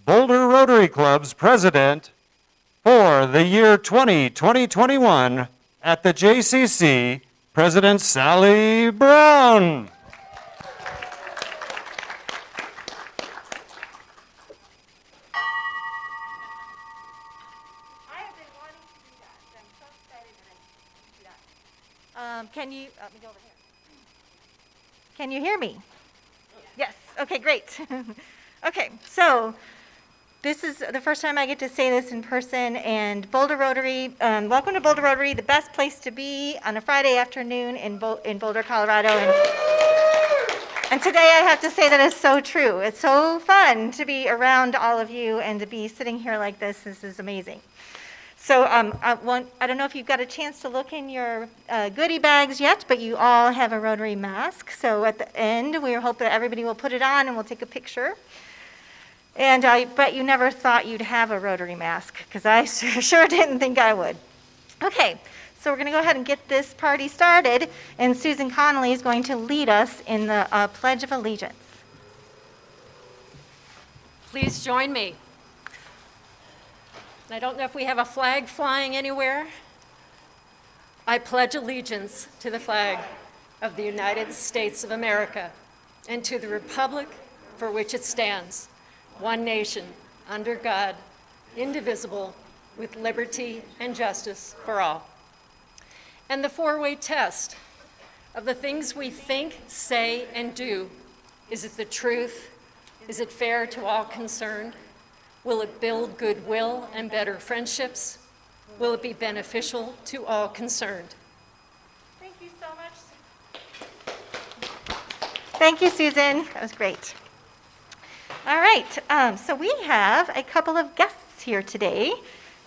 Boulder Rotary Club's president for the year 2021 at the JCC, President Sally Brown. Can you hear me? Yes. Okay, great. Okay, so this is the first time I get to say this in person, and Boulder Rotary, welcome to Boulder Rotary, the best place to be on a Friday afternoon in Boulder, Colorado. And today I have to say that it's so true. It's so fun to be around all of you and to be sitting here like this. This is amazing. So I don't know if you've got a chance to look in your goodie bags yet, but you all have a Rotary mask. So at the end, we hope that everybody will put it on and we'll take a picture. And I bet you never thought you'd have a Rotary mask, because I sure didn't think I would. Okay, so we're going to go ahead and get this party started, and Susan Connolly is going to lead us in the Pledge of Allegiance. Please join me. I don't know if we have a flag flying anywhere. I pledge allegiance to the flag of the United States of America and to the republic for which it stands, one nation, under God, indivisible, with liberty and justice for all. And the four-way test of the things we think, say, and do. Is it the truth? Is it fair to all concerned? Will it build goodwill and better friendships? Will it be beneficial to all concerned? Thank you so much. Thank you, Susan. That was great. All right, so we have a couple of guests here today,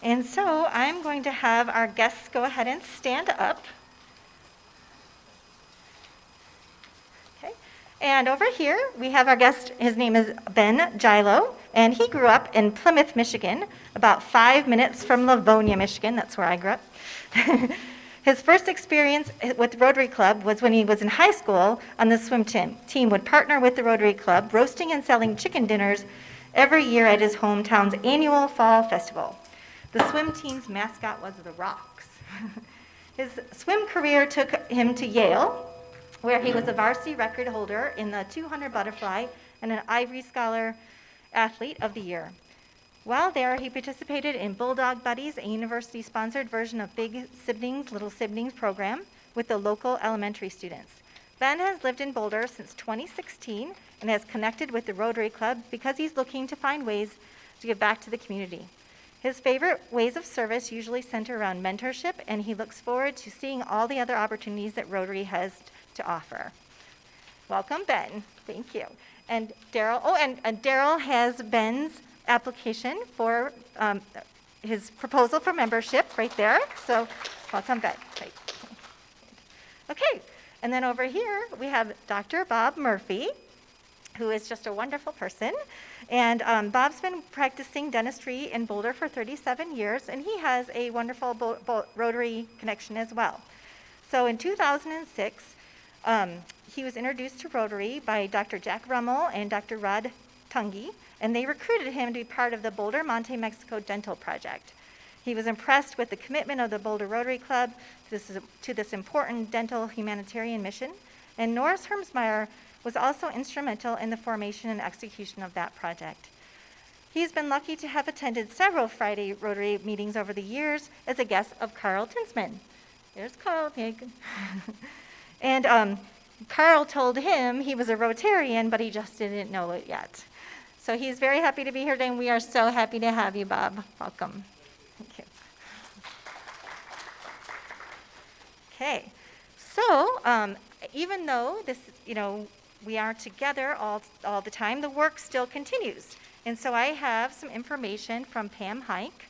and so I'm going to have our guests go ahead and stand up. Okay, and over here we have our guest. His name is Ben Gilo, and he grew up in Plymouth, Michigan, about 5 minutes from Livonia, Michigan. That's where I grew up. His first experience with Rotary Club was when he was in high school on the swim team. Team would partner with the Rotary Club, roasting and selling chicken dinners every year at his hometown's annual fall festival. The swim team's mascot was the Rocks. His swim career took him to Yale, where he was a varsity record holder in the 200 butterfly and an Ivory Scholar Athlete of the Year. While there, he participated in Bulldog Buddies, a university-sponsored version of Big Siblings, Little Siblings program with the local elementary students. Ben has lived in Boulder since 2016 and has connected with the Rotary Club because he's looking to find ways to give back to the community. His favorite ways of service usually center around mentorship, and he looks forward to seeing all the other opportunities that Rotary has to offer. Welcome, Ben. Thank you. And Daryl, and Daryl has Ben's application for his proposal for membership right there. So welcome, Ben. Right. Okay, and then over here we have Dr. Bob Murphy, who is just a wonderful person. And Bob's been practicing dentistry in Boulder for 37 years, and he has a wonderful Rotary connection as well. So in 2006, he was introduced to Rotary by Dr. Jack Rummel and Dr. Rod Tungy, and they recruited him to be part of the Boulder Monte Mexico Dental Project. He was impressed with the commitment of the Boulder Rotary Club to this important dental humanitarian mission, and Norris Hermsmeyer was also instrumental in the formation and execution of that project. He's been lucky to have attended several Friday Rotary meetings over the years as a guest of Carl Tinsman. There's Carl. And Carl told him he was a Rotarian, but he just didn't know it yet. So he's very happy to be here today, and we are so happy to have you, Bob. Welcome. Thank you. Okay, so even though this, we are together all the time, the work still continues. And so I have some information from Pam Hike,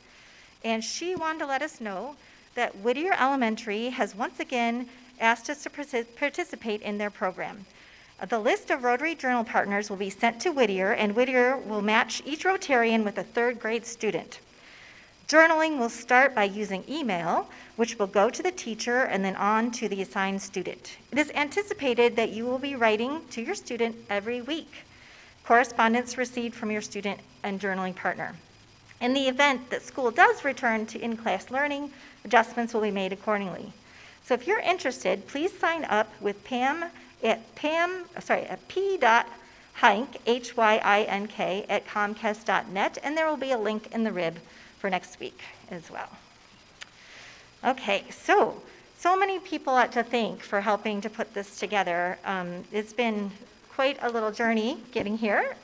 and she wanted to let us know that Whittier Elementary has once again asked us to participate in their program. The list of Rotary Journal partners will be sent to Whittier, and Whittier will match each Rotarian with a third grade student. Journaling will start by using email, which will go to the teacher and then on to the assigned student. It is anticipated that you will be writing to your student every week. correspondence received from your student and journaling partner. In the event that school does return to in-class learning, adjustments will be made accordingly. So if you're interested, please sign up with Pam at p.hynk, H-Y-I-N-K, at comcast.net, and there will be a link in the rib for next week as well. Okay, so many people to thank for helping to put this together. It's been quite a little journey getting here.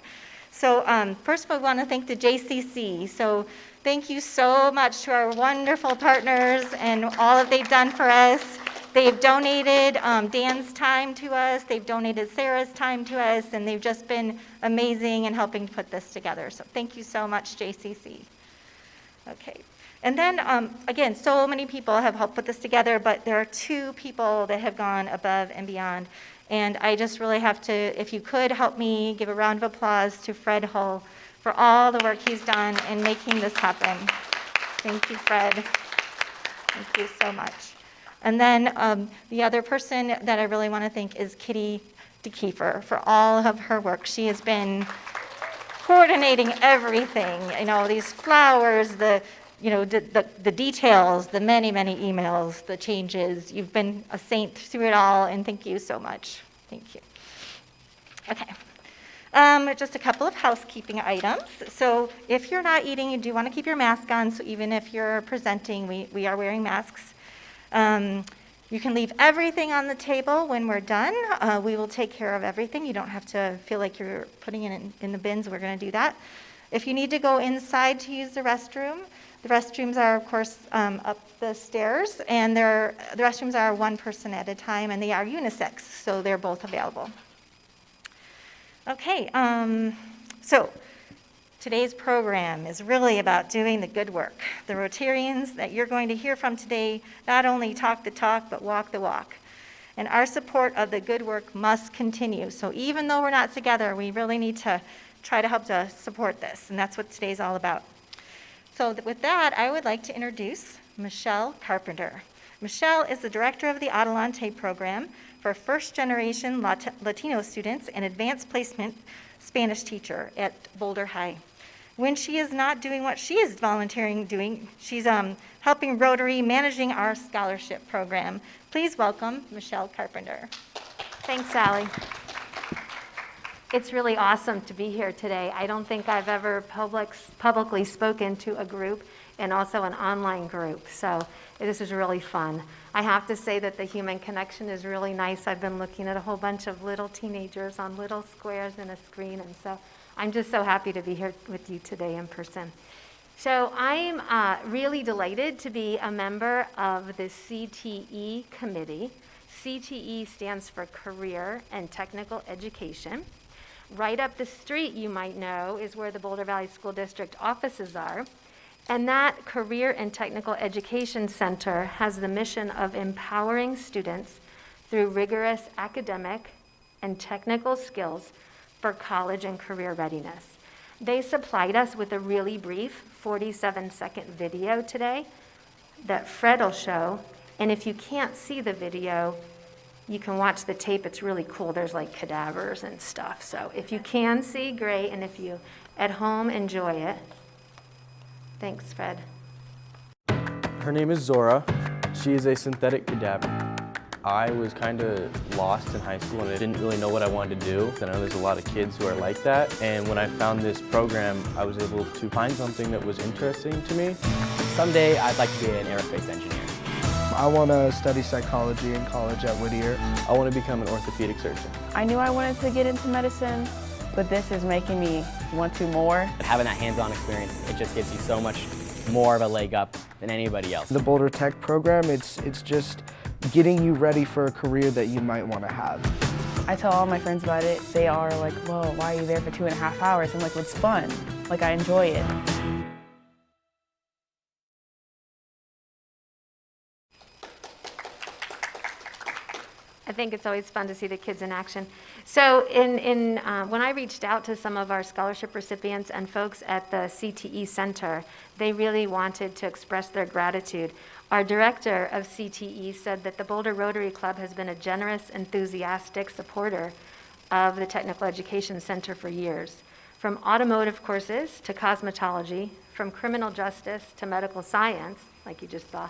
So first of all, I want to thank the JCC. So thank you so much to our wonderful partners and all that they've done for us. They've donated Dan's time to us. They've donated Sarah's time to us, and they've just been amazing in helping put this together. So thank you so much, JCC. Okay. And then, again, so many people have helped put this together, but there are 2 people that have gone above and beyond. And I just really have to, if you could help me give a round of applause to Fred Hull for all the work he's done in making this happen. Thank you, Fred. Thank you so much. And then the other person that I really want to thank is Kitty DeKeefer for all of her work. She has been coordinating everything, these flowers, the details, the many, many emails, the changes. You've been a saint through it all, and thank you so much. Thank you. Okay. Just a couple of housekeeping items. So if you're not eating, you do want to keep your mask on, so even if you're presenting, we are wearing masks. You can leave everything on the table when we're done. We will take care of everything. You don't have to feel like you're putting it in the bins. We're going to do that. If you need to go inside to use the restrooms are, of course, up the stairs, and the restrooms are 1 person at a time, and they are unisex, so they're both available. Okay, so today's program is really about doing the good work. The Rotarians that you're going to hear from today not only talk the talk, but walk the walk. And our support of the good work must continue. So even though we're not together, we really need to try to help to support this, and that's what today's all about. So with that, I would like to introduce Michelle Carpenter. Michelle is the director of the Adelante program for first-generation Latino students and advanced placement Spanish teacher at Boulder High. When she is not doing what she is volunteering doing, she's helping Rotary managing our scholarship program. Please welcome Michelle Carpenter. Thanks, Sally. It's really awesome to be here today. I don't think I've ever publicly spoken to a group and also an online group, so this is really fun. I have to say that the human connection is really nice. I've been looking at a whole bunch of little teenagers on little squares in a screen, and so I'm just so happy to be here with you today in person. So I'm really delighted to be a member of the CTE committee. CTE stands for Career and Technical Education. Right up the street, you might know, is where the Boulder Valley School District offices are. And that Career and Technical Education Center has the mission of empowering students through rigorous academic and technical skills for college and career readiness. They supplied us with a really brief 47-second video today that Fred will show. And if you can't see the video, you can watch the tape. It's really cool. There's like cadavers and stuff. So if you can see, great. And if you at home enjoy it. Thanks, Fred. Her name is Zora. She is a synthetic cadaver. I was kind of lost in high school and I didn't really know what I wanted to do. I know there's a lot of kids who are like that. And when I found this program, I was able to find something that was interesting to me. Someday I'd like to be an aerospace engineer. I want to study psychology in college at Whittier. I want to become an orthopedic surgeon. I knew I wanted to get into medicine, but this is making me want to more. Having that hands-on experience, it just gives you so much more of a leg up than anybody else. The Boulder Tech program, it's just getting you ready for a career that you might want to have. I tell all my friends about it. They are like, whoa, why are you there for 2.5 hours? I'm like, well, it's fun. Like, I enjoy it. I think it's always fun to see the kids in action. So when I reached out to some of our scholarship recipients and folks at the CTE Center, they really wanted to express their gratitude. Our director of CTE said that the Boulder Rotary Club has been a generous, enthusiastic supporter of the Technical Education Center for years. From automotive courses to cosmetology, from criminal justice to medical science, like you just saw,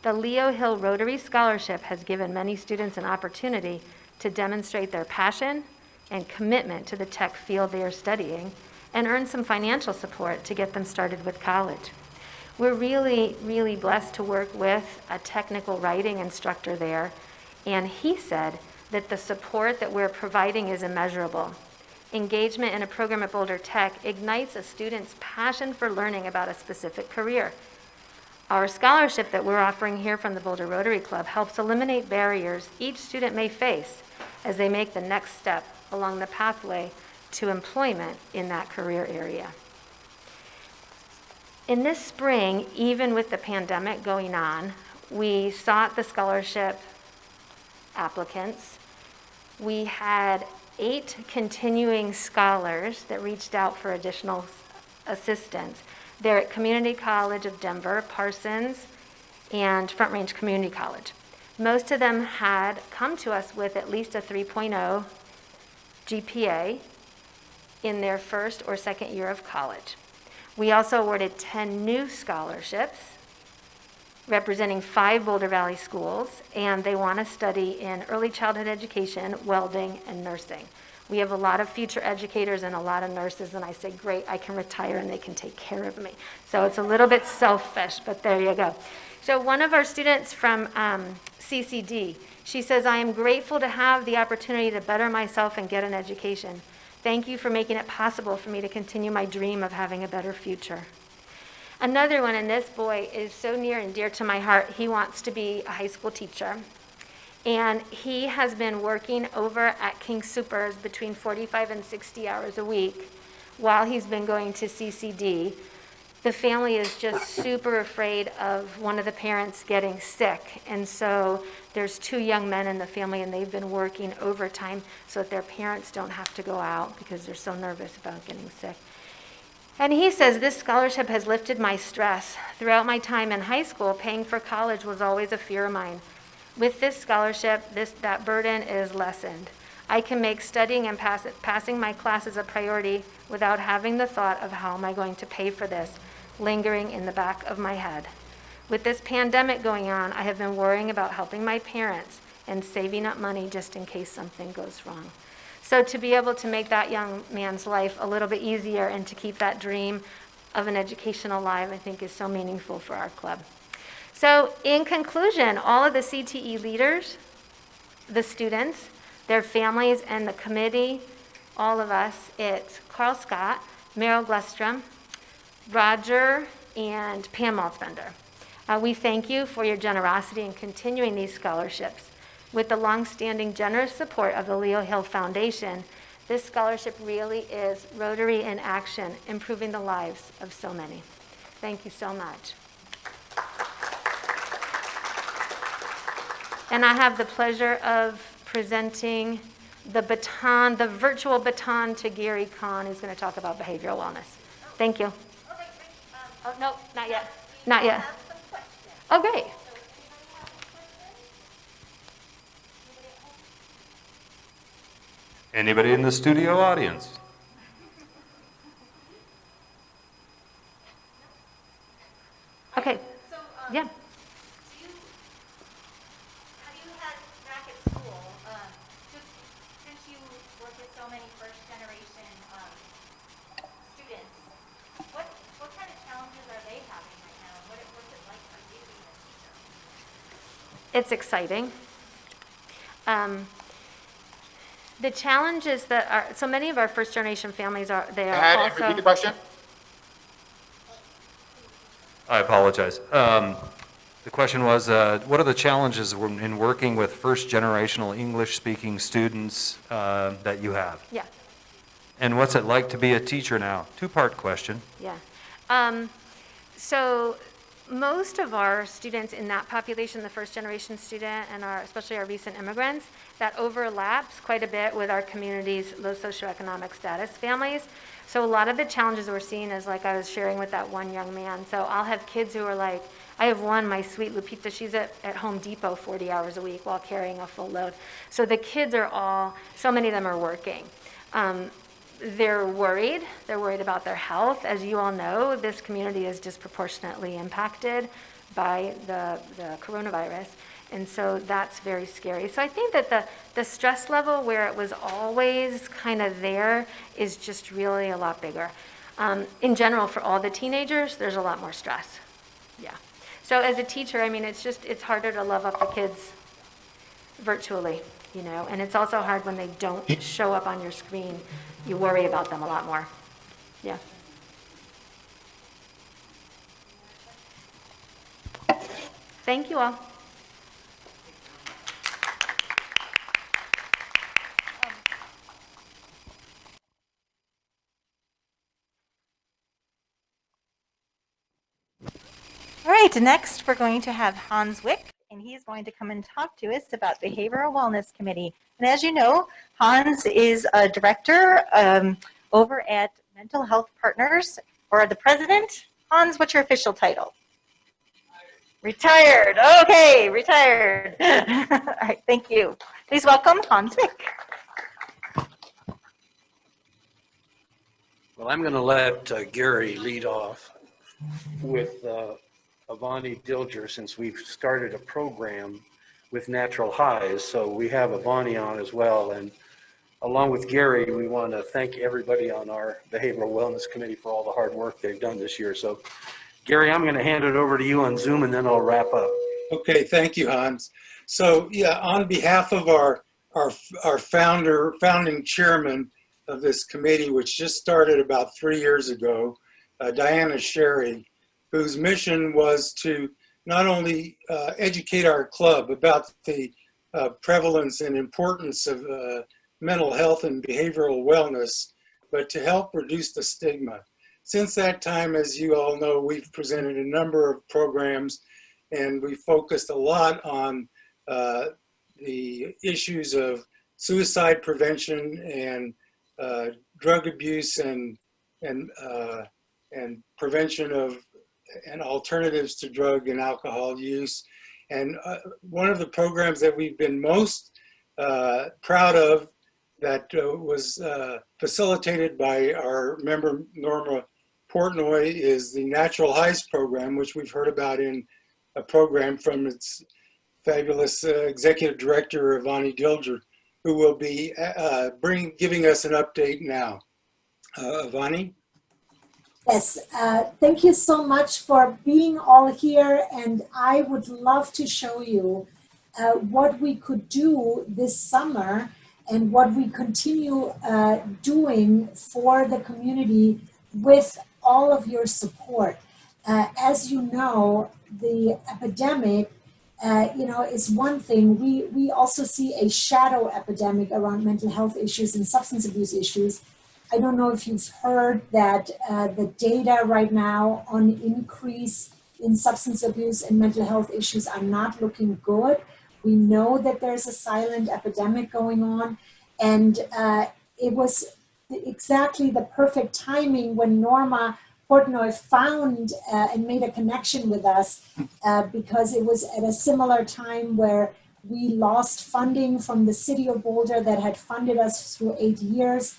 the Leo Hill Rotary Scholarship has given many students an opportunity to demonstrate their passion and commitment to the tech field they are studying and earn some financial support to get them started with college. We're really, really blessed to work with a technical writing instructor there, and he said that the support that we're providing is immeasurable. Engagement in a program at Boulder Tech ignites a student's passion for learning about a specific career. Our scholarship that we're offering here from the Boulder Rotary Club helps eliminate barriers each student may face as they make the next step along the pathway to employment in that career area. In this spring, even with the pandemic going on, we sought the scholarship applicants. We had 8 continuing scholars that reached out for additional assistance. They're at Community College of Denver, Parsons, and Front Range Community College. Most of them had come to us with at least a 3.0 GPA in their first or second year of college. We also awarded 10 new scholarships representing 5 Boulder Valley schools, and they want to study in early childhood education, welding, and nursing. We have a lot of future educators and a lot of nurses, and I say, great, I can retire and they can take care of me. So it's a little bit selfish, but there you go. So one of our students from CCD, she says, I am grateful to have the opportunity to better myself and get an education. Thank you for making it possible for me to continue my dream of having a better future. Another one, and this boy is so near and dear to my heart, he wants to be a high school teacher. And he has been working over at King Soopers between 45 and 60 hours a week while he's been going to CCD. The family is just super afraid of one of the parents getting sick. And so there's 2 young men in the family, and they've been working overtime so that their parents don't have to go out because they're so nervous about getting sick. And he says, this scholarship has lifted my stress. Throughout my time in high school, paying for college was always a fear of mine. With this scholarship, that burden is lessened. I can make studying and passing my classes a priority without having the thought of how am I going to pay for this lingering in the back of my head. With this pandemic going on, I have been worrying about helping my parents and saving up money just in case something goes wrong. So to be able to make that young man's life a little bit easier and to keep that dream of an education alive, I think is so meaningful for our club. So in conclusion, all of the CTE leaders, the students, their families, and the committee, all of us, it's Carl Scott, Meryl Glustrom, Roger, and Pam Maltzbender. We thank you for your generosity in continuing these scholarships. With the longstanding generous support of the Leo Hill Foundation, this scholarship really is Rotary in action, improving the lives of so many. Thank you so much. And I have the pleasure of presenting the baton, the virtual baton, to Gary Kahn, who's going to talk about behavioral wellness. Thank you. Oh, no, not yet. Not yet. Oh, great. Anybody in the studio audience? Okay. So, Yeah. have you had back at school, just since you work with so many first-generation students, what kind of challenges are they having right now? What's it like for you being a teacher? It's exciting. The challenges that are, so many of our first generation families are, they are also. Repeat the question. I apologize. The question was, what are the challenges in working with first-generational English-speaking students that you have? Yeah, And what's it like to be a teacher now? 2-part question. yeah. So most of our students in that population, the first generation student and especially our recent immigrants, that overlaps quite a bit with our community's low socioeconomic status families. So a lot of the challenges we're seeing is like I was sharing with that one young man. So I'll have kids who are like, I have one, my sweet Lupita, she's at Home Depot 40 hours a week while carrying a full load. So the kids are all, so many of them are working. They're worried about their health. As you all know, this community is disproportionately impacted by the coronavirus. And so that's very scary. So I think that the stress level where it was always kind of there is just really a lot bigger. In general, for all the teenagers, there's a lot more stress. Yeah. So as a teacher, I mean, it's harder to love up the kids virtually, you know, and it's also hard when they don't show up on your screen. You worry about them a lot more. Yeah. Thank you all. All right, next we're going to have Hans Wick, and he's going to come and talk to us about Behavioral Wellness Committee. And as you know, Hans is a director over at Mental Health Partners, or the president. Hans, what's your official title? Retired. Okay, retired. All right, thank you. Please welcome Hans Wick. Well, I'm going to let Gary lead off with Avani Dilger, since we've started a program with Natural Highs. So we have Avani on as well. And along with Gary, we want to thank everybody on our Behavioral Wellness Committee for all the hard work they've done this year. So Gary, I'm going to hand it over to you on Zoom, and then I'll wrap up. Okay, thank you, Hans. So yeah, on behalf of our founding chairman of this committee, which just started about 3 years ago, Diana Sherry, whose mission was to not only educate our club about the prevalence and importance of mental health and behavioral wellness, but to help reduce the stigma. Since that time, as you all know, we've presented a number of programs, and we focused a lot on the issues of suicide prevention and drug abuse and prevention of and alternatives to drug and alcohol use. And one of the programs that we've been most proud of that was facilitated by our member Norma Portnoy is the Natural Highs program, which we've heard about in a program from its fabulous executive director, Avani Dilger, who will be giving us an update now. Avani? Yes, thank you so much for being all here, and I would love to show you what we could do this summer and what we continue doing for the community with all of your support. As you know, the epidemic is one thing. We also see a shadow epidemic around mental health issues and substance abuse issues. I don't know if you've heard that the data right now on increase in substance abuse and mental health issues are not looking good. We know that there's a silent epidemic going on, and it was exactly the perfect timing when Norma Portnoy found and made a connection with us because it was at a similar time where we lost funding from the city of Boulder that had funded us through 8 years.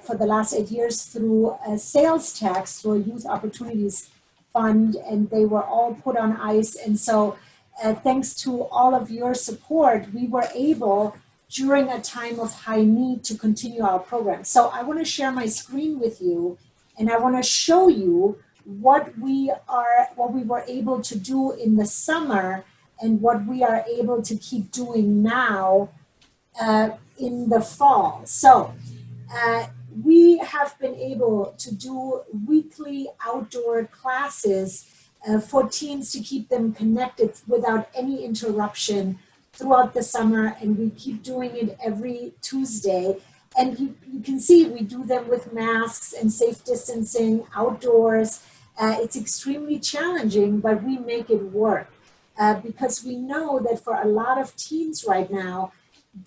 For the last 8 years through a sales tax, through a youth opportunities fund, and they were all put on ice. And so thanks to all of your support, we were able, during a time of high need, to continue our program. So I want to share my screen with you, and I want to show you what we were able to do in the summer and what we are able to keep doing now in the fall. So we have been able to do weekly outdoor classes for teens to keep them connected without any interruption throughout the summer, and we keep doing it every Tuesday. And you can see we do them with masks and safe distancing outdoors. It's extremely challenging, but we make it work because we know that for a lot of teens right now,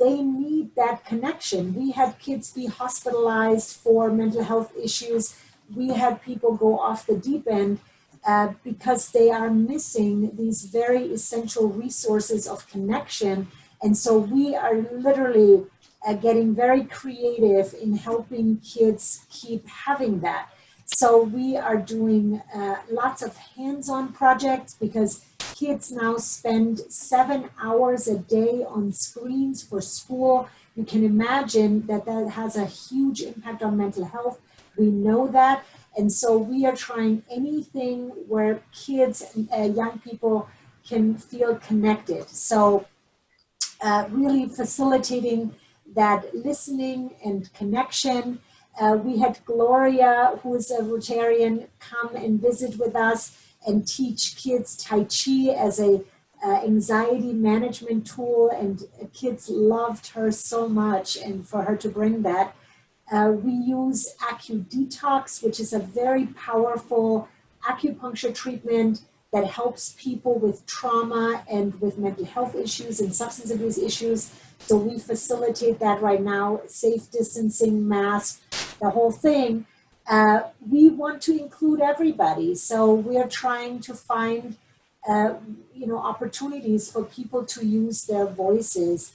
they need that connection. We had kids be hospitalized for mental health issues. We had people go off the deep end. because they are missing these very essential resources of connection. And so we are literally getting very creative in helping kids keep having that. So we are doing lots of hands-on projects because kids now spend 7 hours a day on screens for school. You can imagine that that has a huge impact on mental health. We know that. And so we are trying anything where kids, young people can feel connected. So really facilitating that listening and connection. We had Gloria, who is a Rotarian, come and visit with us and teach kids Tai Chi as a anxiety management tool, and kids loved her so much, and for her to bring that. We use AcuDetox, which is a very powerful acupuncture treatment that helps people with trauma and with mental health issues and substance abuse issues. So we facilitate that right now, safe distancing, mask, the whole thing. We want to include everybody. So we are trying to find opportunities for people to use their voices.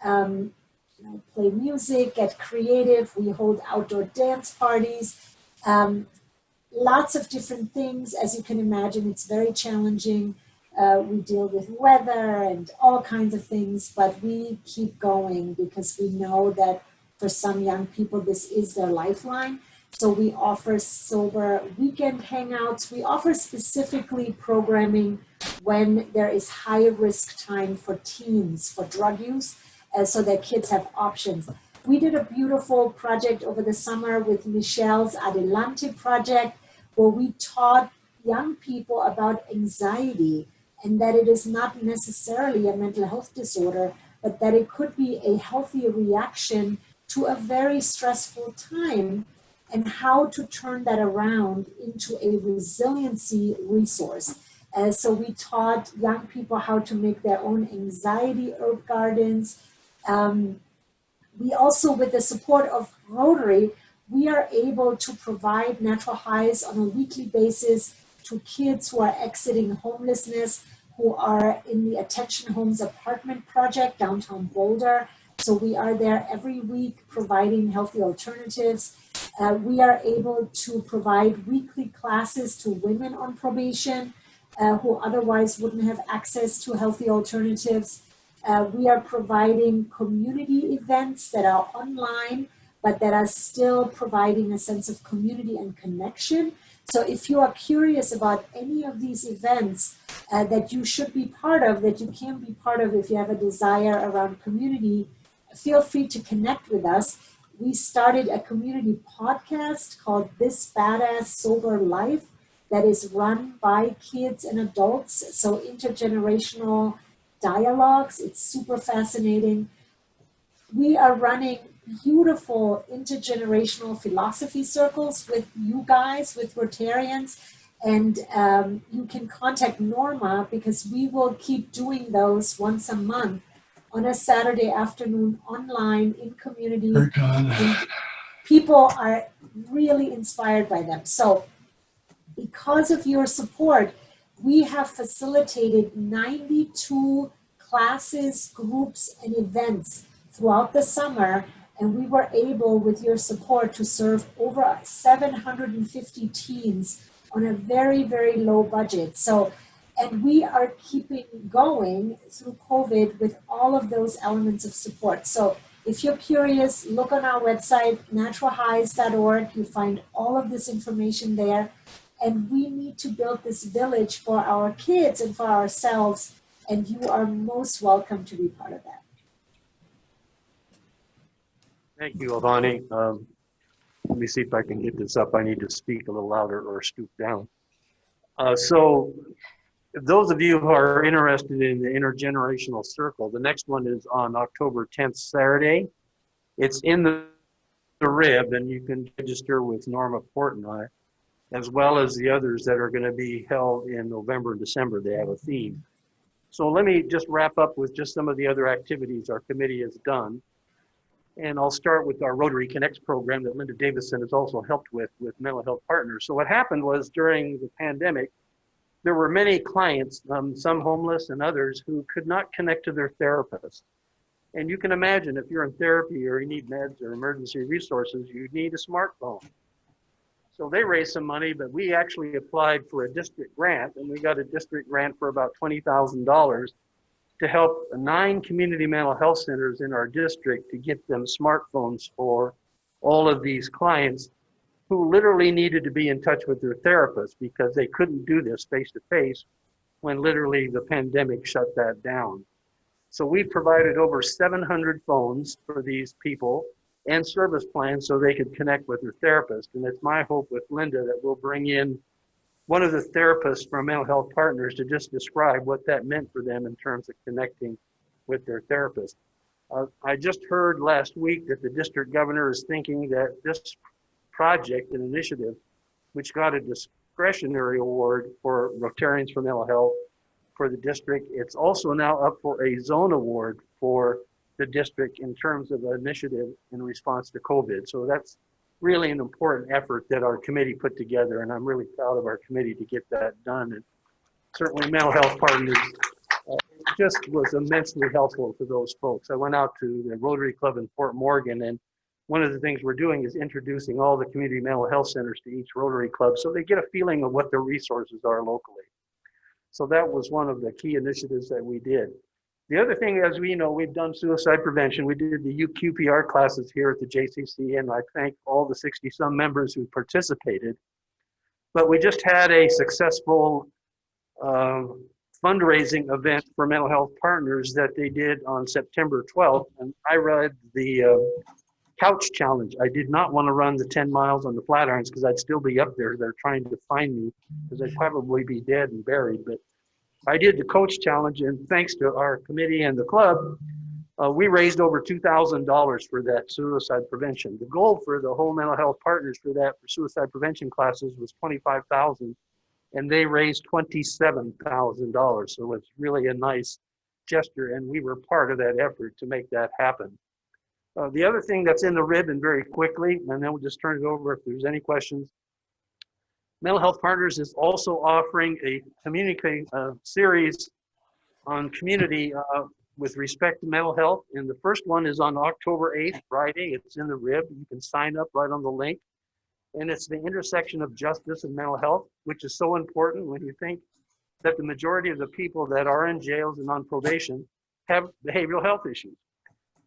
Play music, get creative. We hold outdoor dance parties. Lots of different things. As you can imagine, it's very challenging. We deal with weather and all kinds of things, but we keep going because we know that for some young people, this is their lifeline. So we offer sober weekend hangouts. We offer specifically programming when there is high risk time for teens for drug use, so that kids have options. We did a beautiful project over the summer with Michelle's Adelante project, where we taught young people about anxiety and that it is not necessarily a mental health disorder, but that it could be a healthy reaction to a very stressful time, and how to turn that around into a resiliency resource. So we taught young people how to make their own anxiety herb gardens. We also, with the support of Rotary, we are able to provide natural highs on a weekly basis to kids who are exiting homelessness, who are in the Attention Homes Apartment Project, downtown Boulder. So we are there every week providing healthy alternatives. We are able to provide weekly classes to women on probation who otherwise wouldn't have access to healthy alternatives. We are providing community events that are online, but that are still providing a sense of community and connection. So if you are curious about any of these events that you should be part of, that you can be part of if you have a desire around community, feel free to connect with us. We started a community podcast called This Badass Sober Life that is run by kids and adults, so intergenerational dialogues. It's super fascinating. We are running beautiful intergenerational philosophy circles with you guys, with Rotarians, and you can contact Norma because we will keep doing those once a month on a Saturday afternoon online in community. And people are really inspired by them. So because of your support, we have facilitated 92 classes, groups, and events throughout the summer, and we were able, with your support, to serve over 750 teens on a very, very low budget. So, and we are keeping going through COVID with all of those elements of support. So if you're curious, look on our website, naturalhighs.org. You find all of this information there. And we need to build this village for our kids and for ourselves. And you are most welcome to be part of that. Thank you, Avani. Let me see if I can get this up. I need to speak a little louder or stoop down. So those of you who are interested in the intergenerational circle, the next one is on October 10th, Saturday. It's in the Rib, and you can register with Norma Portnoy, as well as the others that are going to be held in November and December. They have a theme. So let me just wrap up with just some of the other activities our committee has done. And I'll start with our Rotary Connects program that Linda Davison has also helped with Mental Health Partners. So what happened was during the pandemic, there were many clients, some homeless and others, who could not connect to their therapist. And you can imagine if you're in therapy or you need meds or emergency resources, you need a smartphone. So they raised some money, but we actually applied for a district grant, and we got a district grant for about $20,000 to help 9 community mental health centers in our district to get them smartphones for all of these clients who literally needed to be in touch with their therapist because they couldn't do this face to face when literally the pandemic shut that down. So we provided over 700 phones for these people and service plans so they could connect with their therapist. And it's my hope with Linda that we'll bring in one of the therapists from Mental Health Partners to just describe what that meant for them in terms of connecting with their therapist. I just heard last week that the district governor is thinking that this project and initiative, which got a discretionary award for Rotarians for Mental Health for the district, it's also now up for a zone award for the district in terms of an initiative in response to COVID. So that's really an important effort that our committee put together, and I'm really proud of our committee to get that done. And certainly Mental Health Partners just was immensely helpful to those folks. I went out to the Rotary Club in Fort Morgan, and one of the things we're doing is introducing all the community mental health centers to each Rotary Club so they get a feeling of what their resources are locally. So that was one of the key initiatives that we did. The other thing, as we know, we've done suicide prevention. We did the UQPR classes here at the JCC, and I thank all the 60-some members who participated. But we just had a successful fundraising event for Mental Health Partners that they did on September 12th, and I read the Couch Challenge. I did not want to run the 10 miles on the Flatirons because I'd still be up there. They're trying to find me because I'd probably be dead and buried. But I did the Coach Challenge, and thanks to our committee and the club, we raised over $2,000 for that suicide prevention. The goal for the whole Mental Health Partners for that, for suicide prevention classes, was $25,000, and they raised $27,000. So it's really a nice gesture, and we were part of that effort to make that happen. The other thing that's in the ribbon very quickly, and then we'll just turn it over if there's any questions. Mental Health Partners is also offering a community series on community with respect to mental health. And the first one is on October 8th, Friday. It's in the rib. You can sign up right on the link. And it's the intersection of justice and mental health, which is so important when you think that the majority of the people that are in jails and on probation have behavioral health issues.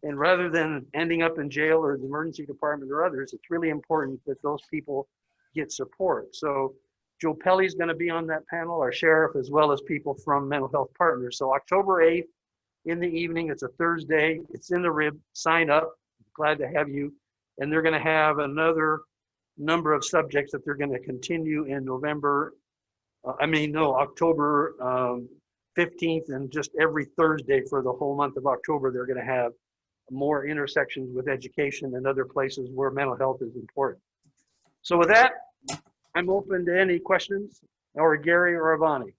And rather than ending up in jail or the emergency department or others, it's really important that those people get support. So Joe Pelly's going to be on that panel, our sheriff, as well as people from Mental Health Partners. So October 8th in the evening, it's a Thursday, it's in the rib, sign up, glad to have you. And they're going to have another number of subjects that they're going to continue in October 15th, and just every Thursday for the whole month of October, they're going to have more intersections with education and other places where mental health is important. So with that, I'm open to any questions, or Gary or Ivani.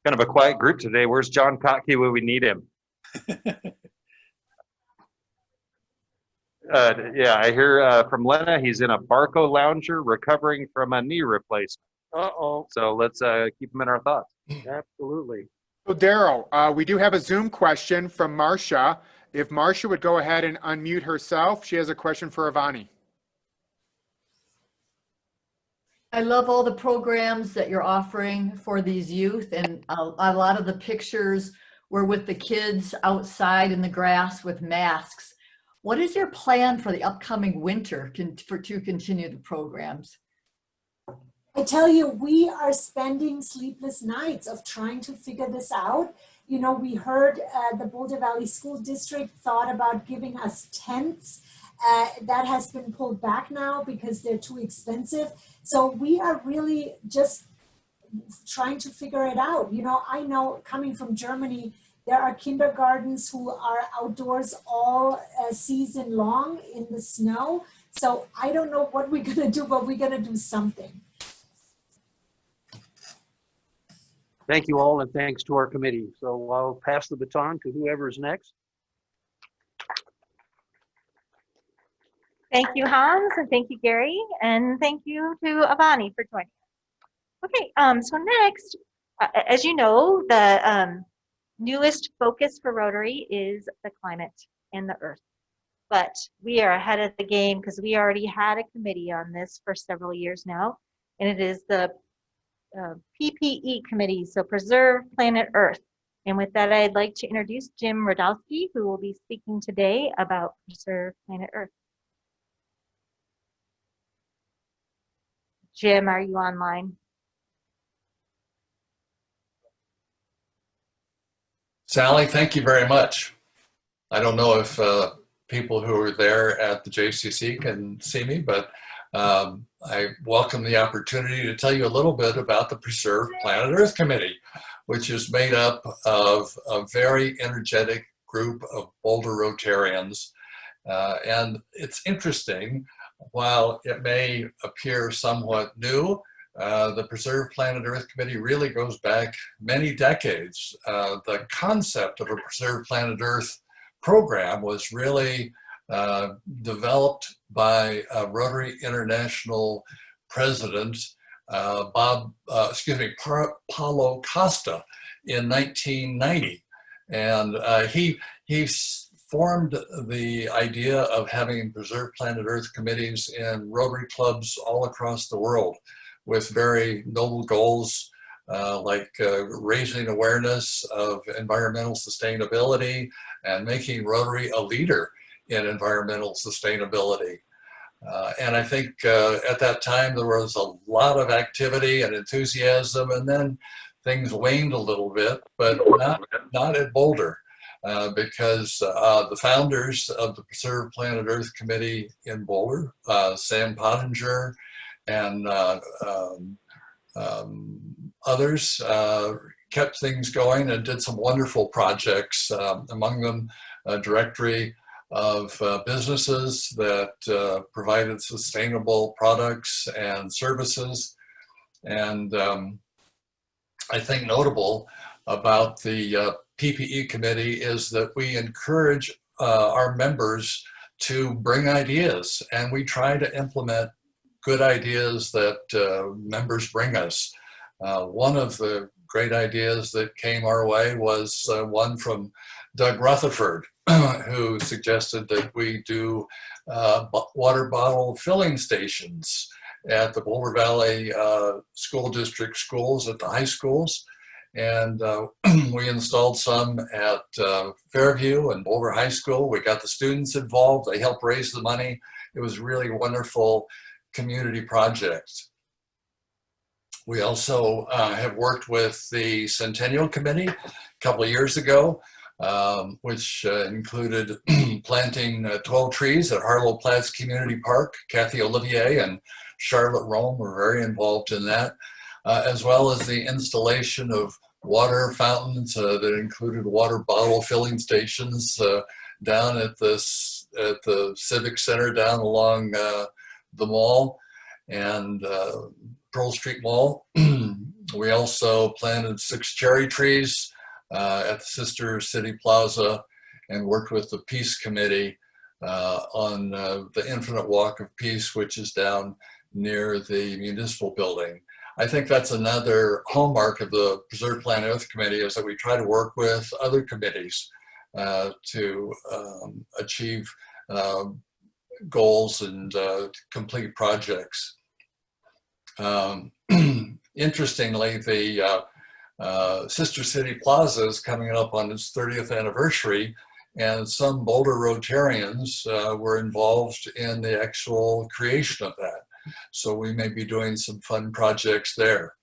Kind of a quiet group today. Where's John Kotke when we need him? Yeah, I hear from Lena, he's in a Barco lounger recovering from a knee replacement. Uh-oh. So let's keep him in our thoughts. Absolutely. So Daryl, we do have a Zoom question from Marcia. If Marcia would go ahead and unmute herself, she has a question for Ivani. I love all the programs that you're offering for these youth, and a lot of the pictures were with the kids outside in the grass with masks. What is your plan for the upcoming winter to continue the programs? I tell you, we are spending sleepless nights of trying to figure this out. You know, we heard the Boulder Valley School District thought about giving us tents. That has been pulled back now because they're too expensive. So we are really just trying to figure it out. You know, I know coming from Germany, there are kindergartens who are outdoors all season long in the snow. So I don't know what we're gonna do, but we're gonna do something. Thank you all, and thanks to our committee. So I'll pass the baton to whoever's next. Thank you, Hans, and thank you, Gary, and thank you to Avani for joining us. Okay, so next, as you know, the newest focus for Rotary is the climate and the earth. But we are ahead of the game because we already had a committee on this for several years now, and it is the PPE Committee, so Preserve Planet Earth. And with that, I'd like to introduce Jim Radowski, who will be speaking today about Preserve Planet Earth. Jim, are you online? Sally, thank you very much. I don't know if people who are there at the JCC can see me, but I welcome the opportunity to tell you a little bit about the Preserve Planet Earth Committee, which is made up of a very energetic group of Boulder Rotarians. And it's interesting, while it may appear somewhat new, the Preserve Planet Earth Committee really goes back many decades. The concept of a Preserve Planet Earth program was really developed by Rotary International President Paulo Costa in 1990. And he formed the idea of having Preserve Planet Earth committees in Rotary clubs all across the world with very noble goals like raising awareness of environmental sustainability and making Rotary a leader in environmental sustainability. And I think at that time there was a lot of activity and enthusiasm, and then things waned a little bit, but not at Boulder. Because the founders of the Preserve Planet Earth Committee in Boulder, Sam Pottinger and others, kept things going and did some wonderful projects, among them a directory of businesses that provided sustainable products and services. And I think notable about the PPE Committee is that we encourage our members to bring ideas, and we try to implement good ideas that members bring us. One of the great ideas that came our way was one from Doug Rutherford, who suggested that we do water bottle filling stations at the Boulder Valley School District schools at the high schools. And we installed some at Fairview and Boulder High School. We got the students involved. They helped raise the money. It was really a wonderful community project. We also have worked with the Centennial Committee a couple of years ago, which included planting 12 trees at Harlow Platts Community Park. Kathy Olivier and Charlotte Rome were very involved in that. As well as the installation of water fountains that included water bottle filling stations down at the Civic Center down along the mall and Pearl Street Mall. We also planted 6 cherry trees at the Sister City Plaza and worked with the Peace Committee on the Infinite Walk of Peace, which is down near the municipal building. I think that's another hallmark of the Preserve Planet Earth Committee, is that we try to work with other committees to achieve goals and complete projects. Interestingly, the Sister City Plaza is coming up on its 30th anniversary, and some Boulder Rotarians were involved in the actual creation of that. So we may be doing some fun projects there.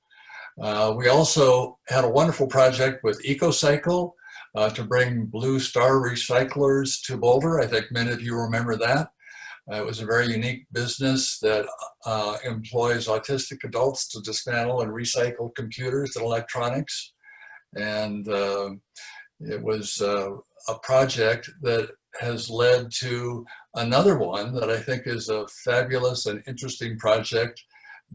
We also had a wonderful project with EcoCycle to bring Blue Star recyclers to Boulder. I think many of you remember that. It was a very unique business that employs autistic adults to dismantle and recycle computers and electronics. And it was a project that has led to another one that I think is a fabulous and interesting project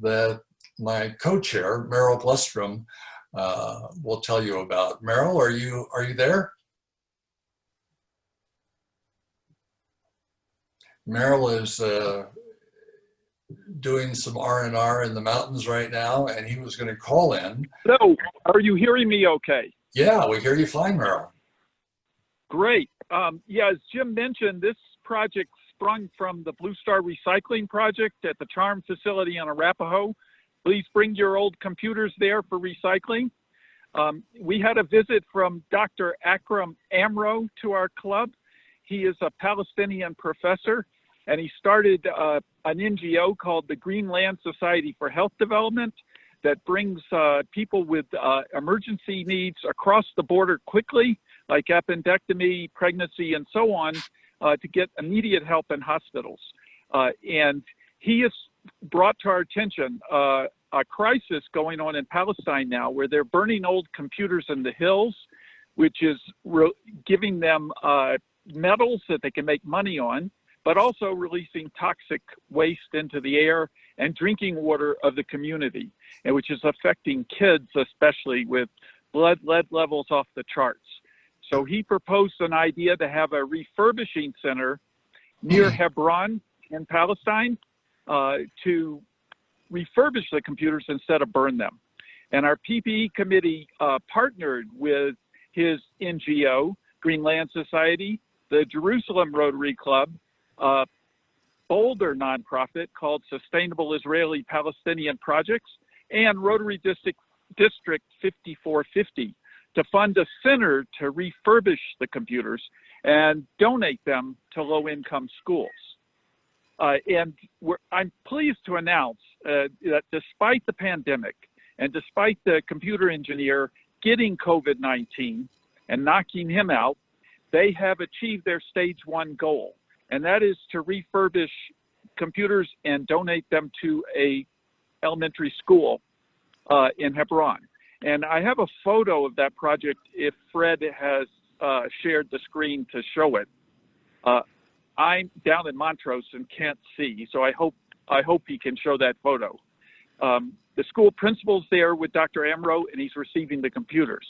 that my co-chair, Meryl Glustrom, will tell you about. Meryl, are you there? Merrill is doing some R&R in the mountains right now, and he was going to call in. Hello, are you hearing me okay? Yeah, we hear you fine, Merrill. Great. Yeah, as Jim mentioned, this project sprung from the Blue Star Recycling Project at the Charm facility on Arapahoe. Please bring your old computers there for recycling. We had a visit from Dr. Akram Amro to our club. He is a Palestinian professor, and he started an NGO called the Greenland Society for Health Development that brings people with emergency needs across the border quickly, like appendectomy, pregnancy, and so on, to get immediate help in hospitals. And he has brought to our attention a crisis going on in Palestine now, where they're burning old computers in the hills, which is giving them metals that they can make money on, but also releasing toxic waste into the air and drinking water of the community, and which is affecting kids, especially with lead levels off the charts. So he proposed an idea to have a refurbishing center near Hebron in Palestine to refurbish the computers instead of burn them. And our Ppe Committee partnered with his NGO, Greenland Society, the Jerusalem Rotary Club, Boulder nonprofit called Sustainable Israeli Palestinian Projects, and Rotary District 5450 to fund a center to refurbish the computers and donate them to low-income schools. And I'm pleased to announce that despite the pandemic and despite the computer engineer getting COVID-19 and knocking him out, they have achieved their stage 1 goal, and that is to refurbish computers and donate them to a elementary school in Hebron. And I have a photo of that project if Fred has shared the screen to show it. I'm down in Montrose and can't see, so I hope he can show that photo. The school principal's there with Dr. Amro, and he's receiving the computers.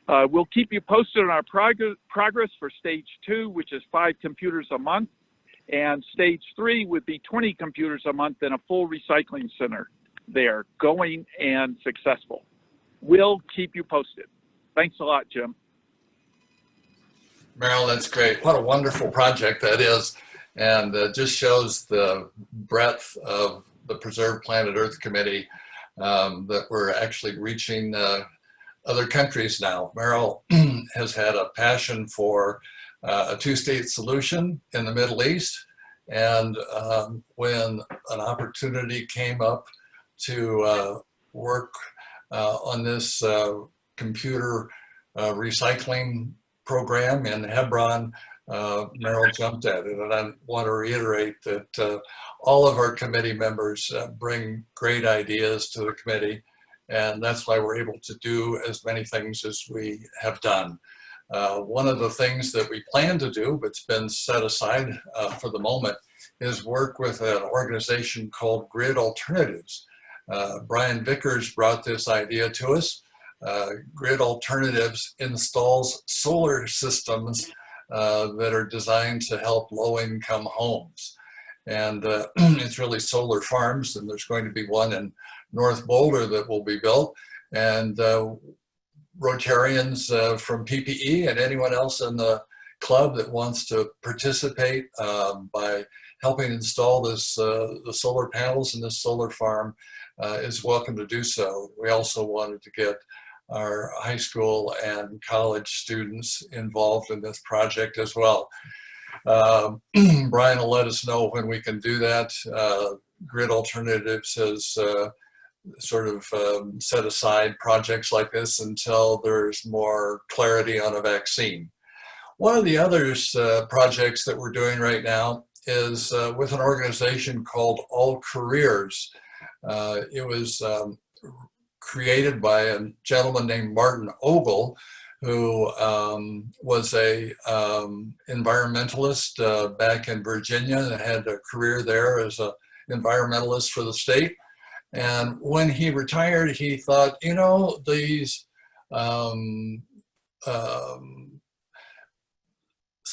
We'll keep you posted on our progress for stage 2, which is 5 computers a month, and stage 3 would be 20 computers a month and a full recycling center there, going and successful. We'll keep you posted. Thanks a lot, Jim. Merrill, that's great. What a wonderful project that is. And just shows the breadth of the Preserve Planet Earth Committee, that we're actually reaching other countries now. Merrill has had a passion for a 2-state solution in the Middle East. And when an opportunity came up to work on this computer recycling program in Hebron, Merrill jumped at it. And I want to reiterate that all of our committee members bring great ideas to the committee, and that's why we're able to do as many things as we have done. One of the things that we plan to do, but's been set aside for the moment, is work with an organization called Grid Alternatives. Brian Vickers brought this idea to us. Grid Alternatives installs solar systems that are designed to help low-income homes. And it's really solar farms, and there's going to be one in North Boulder that will be built. And Rotarians from PPE and anyone else in the club that wants to participate by helping install this, the solar panels in this solar farm is welcome to do so. We also wanted to get our high school and college students involved in this project as well. Brian will let us know when we can do that. Grid Alternatives has sort of set aside projects like this until there's more clarity on a vaccine. One of the other projects that we're doing right now is with an organization called All Careers. It was created by a gentleman named Martin Ogle, who was a environmentalist back in Virginia and had a career there as an environmentalist for the state. And when he retired, he thought, you know,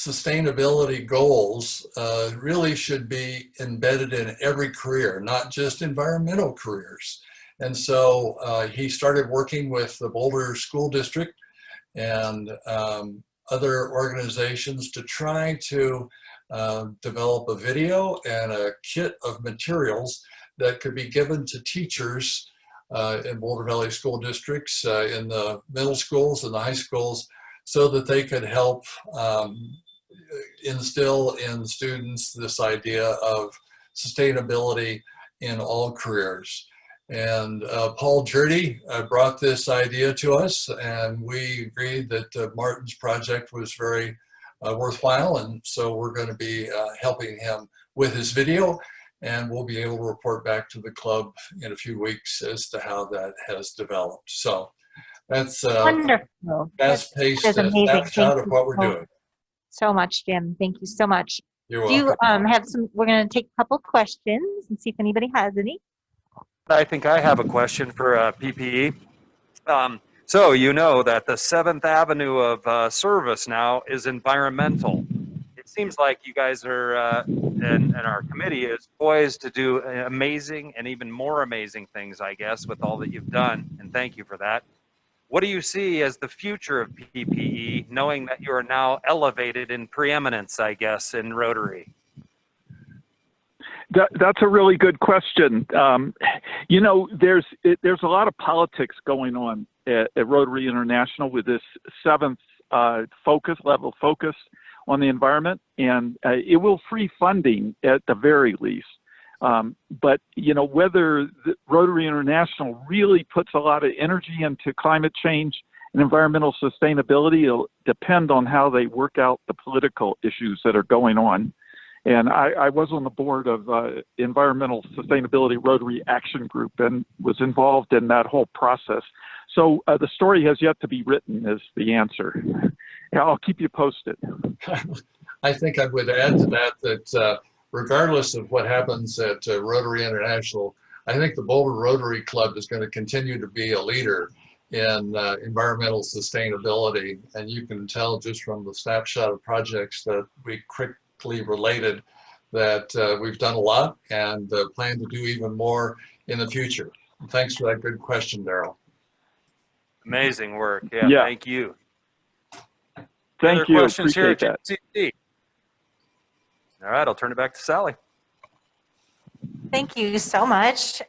sustainability goals really should be embedded in every career, not just environmental careers. And so he started working with the Boulder School District and other organizations to try to develop a video and a kit of materials that could be given to teachers in Boulder Valley School Districts, in the middle schools and the high schools, so that they could help instill in students this idea of sustainability in all careers. And Paul Jurdy brought this idea to us, and we agreed that Martin's project was very worthwhile, and so we're going to be helping him with his video, and we'll be able to report back to the club in a few weeks as to how that has developed. So that's wonderful. fast-paced That's amazing. snapshot Thank of what we're you doing. so much, Jim. Thank you so much. You're Do you welcome. have some, we're going to take a couple questions and see if anybody has any. I think I have a question for PPE. So you know that the 7th Avenue of service now is environmental. It seems like you guys are, and our committee is poised to do amazing and even more amazing things, I guess, with all that you've done, and thank you for that. What do you see as the future of PPE, knowing that you are now elevated in preeminence, I guess, in Rotary? That's a really good question. You know, there's a lot of politics going on at Rotary International with this 7th level focus on the environment, and it will free funding at the very least. But, you know, whether Rotary International really puts a lot of energy into climate change and environmental sustainability will depend on how they work out the political issues that are going on. And I was on the board of Environmental Sustainability Rotary Action Group and was involved in that whole process. So the story has yet to be written is the answer. Yeah, I'll keep you posted. I think I would add to that regardless of what happens at Rotary International, I think the Boulder Rotary Club is going to continue to be a leader in environmental sustainability. And you can tell just from the snapshot of projects that we quickly related that we've done a lot and plan to do even more in the future. And thanks for that good question, Daryl. Amazing work. Yeah, thank you. Thank Other you. questions here Appreciate at that. JCC? All right, I'll turn it back to Sally. Thank you so much.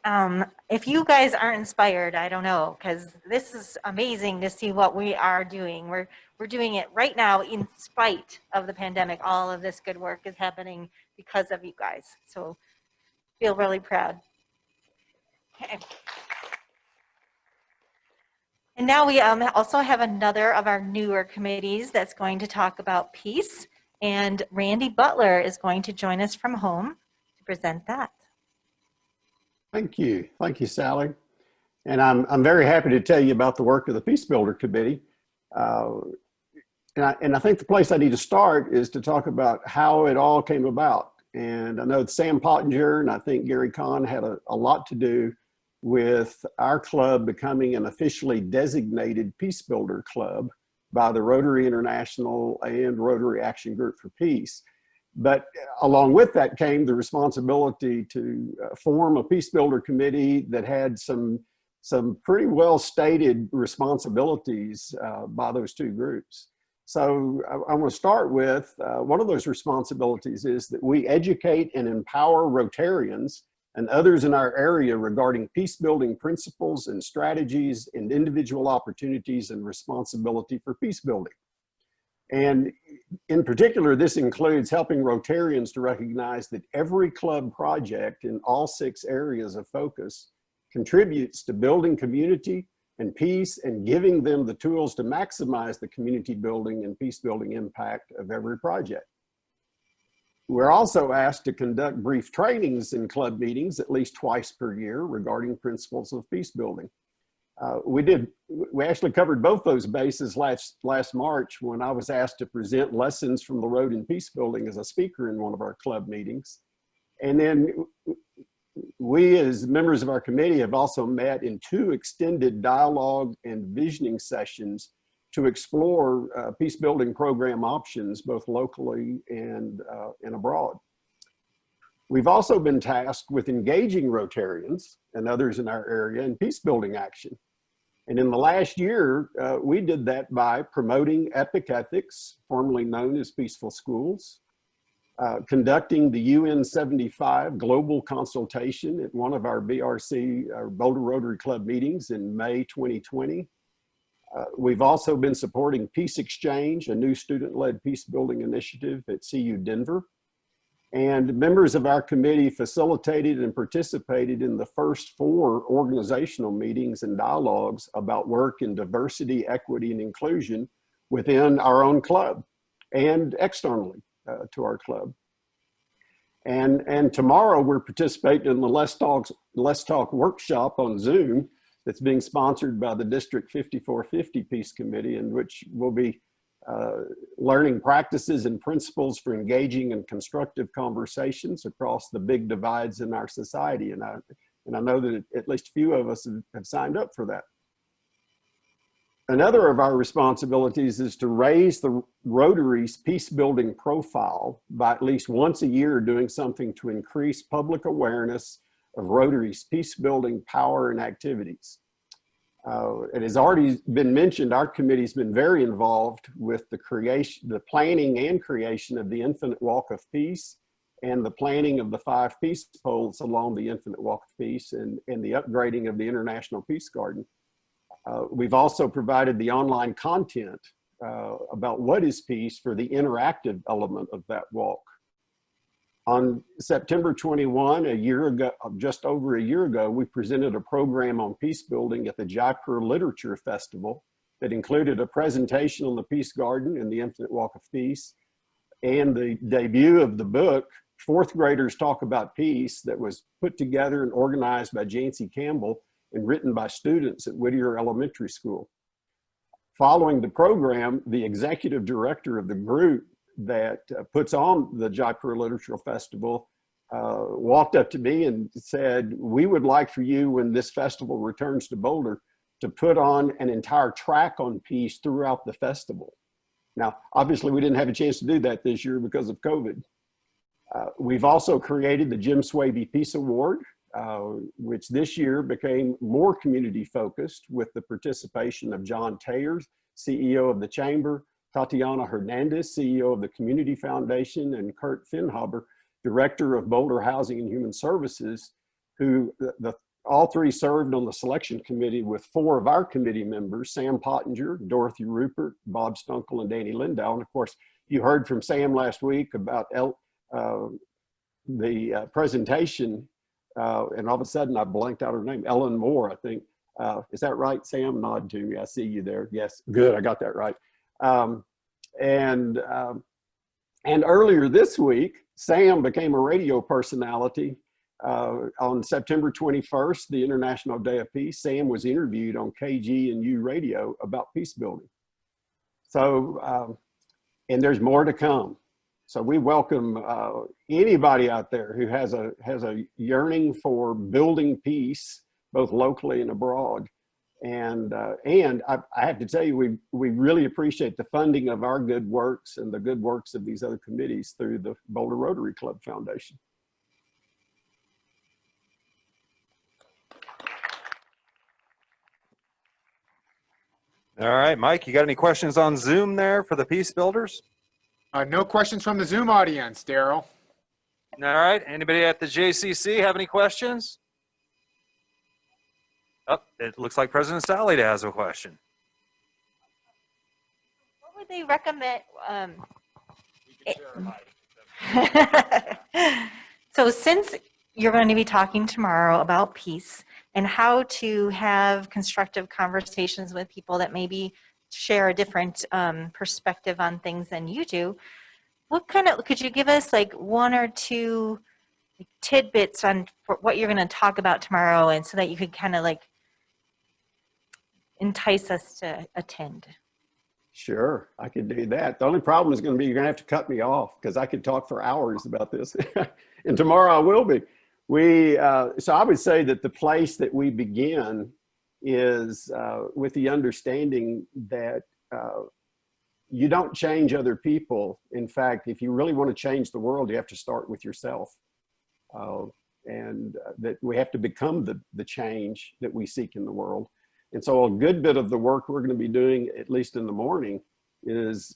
If you guys aren't inspired, I don't know, because this is amazing to see what we are doing. We're doing it right now in spite of the pandemic. All of this good work is happening because of you guys. So feel really proud. Okay. And now we also have another of our newer committees that's going to talk about peace. And Randy Butler is going to join us from home to present that. Thank you. Thank you, Sally. And I'm very happy to tell you about the work of the Peace Builder Committee. And I think the place I need to start is to talk about how it all came about. And I know Sam Pottinger and I think Gary Kahn had a lot to do with our club becoming an officially designated Peace Builder Club by the Rotary International and Rotary Action Group for Peace. But along with that came the responsibility to form a Peace Builder Committee that had some pretty well stated responsibilities by those two groups. So I want to start with one of those responsibilities is that we educate and empower Rotarians and others in our area regarding peace building principles and strategies and individual opportunities and responsibility for peace building. And in particular, this includes helping Rotarians to recognize that every club project in all 6 areas of focus contributes to building community and peace and giving them the tools to maximize the community building and peace building impact of every project. We're also asked to conduct brief trainings in club meetings at least twice per year regarding principles of peace building. We actually covered both those bases last March when I was asked to present lessons from the road in peace building as a speaker in one of our club meetings. And then we as members of our committee have also met in 2 extended dialogue and visioning sessions to explore peace building program options, both locally and abroad. We've also been tasked with engaging Rotarians and others in our area in peace building action. And in the last year, we did that by promoting Epic Ethics, formerly known as Peaceful Schools, conducting the UN 75 global consultation at one of our BRC, our Boulder Rotary Club meetings in May 2020. We've also been supporting Peace Exchange, a new student-led peace building initiative at CU Denver. And members of our committee facilitated and participated in the first 4 organizational meetings and dialogues about work in diversity, equity, and inclusion within our own club and externally to our club. And tomorrow we're participating in the Let's Talk workshop on Zoom that's being sponsored by the District 5450 Peace Committee, in which we'll be learning practices and principles for engaging in constructive conversations across the big divides in our society. And I know that at least a few of us have signed up for that. Another of our responsibilities is to raise the Rotary's peace building profile by at least once a year doing something to increase public awareness of Rotary's peace building power and activities. It has already been mentioned, our committee's been very involved with the planning and creation of the Infinite Walk of Peace and the planning of the 5 peace poles along the Infinite Walk of Peace and the upgrading of the International Peace Garden. We've also provided the online content about what is peace for the interactive element of that walk. On September 21, a year ago, just over a year ago, we presented a program on peace building at the Jaipur Literature Festival that included a presentation on the Peace Garden and the Infinite Walk of Peace, and the debut of the book, 4th Graders Talk About Peace, that was put together and organized by Jancy Campbell and written by students at Whittier Elementary School. Following the program, the executive director of the group that puts on the Jaipur Literature Festival walked up to me and said, "We would like for you, when this festival returns to Boulder, to put on an entire track on peace throughout the festival." Now, obviously we didn't have a chance to do that this year because of COVID. We've also created the Jim Swaby Peace Award, which this year became more community focused with the participation of John Tayers, CEO of the Chamber, Tatiana Hernandez, CEO of the Community Foundation, and Kurt Finhaber, Director of Boulder Housing and Human Services, who all 3 served on the selection committee with 4 of our committee members, Sam Pottinger, Dorothy Rupert, Bob Stunkel, and Danny Lindow. And of course, you heard from Sam last week about the presentation, and all of a sudden I blanked out her name, Ellen Moore, I think. Is that right, Sam? Nod to me, I see you there. Yes, good, I got that right. And earlier this week, Sam became a radio personality. On September 21st, the International Day of Peace, Sam was interviewed on KG&U radio about peace building. So, and there's more to come. So we welcome anybody out there who has a yearning for building peace, both locally and abroad. And I have to tell you, we really appreciate the funding of our good works and the good works of these other committees through the Boulder Rotary Club Foundation. All right, Mike, you got any questions on Zoom there for the Peace Builders? No questions from the Zoom audience, Daryl. All right, anybody at the JCC have any questions? Oh, it looks like President Salida has a question. What would they recommend? So since you're going to be talking tomorrow about peace and how to have constructive conversations with people that maybe share a different perspective on things than you do, could you give us like 1 or 2 tidbits on what you're going to talk about tomorrow, and so that you could kind of like entice us to attend? Sure, I could do that. The only problem is going to be you're going to have to cut me off, because I could talk for hours about this. And tomorrow I will be. So I would say that the place that we begin is with the understanding that you don't change other people. In fact, if you really want to change the world, you have to start with yourself. That we have to become the change that we seek in the world. And so a good bit of the work we're going to be doing, at least in the morning, is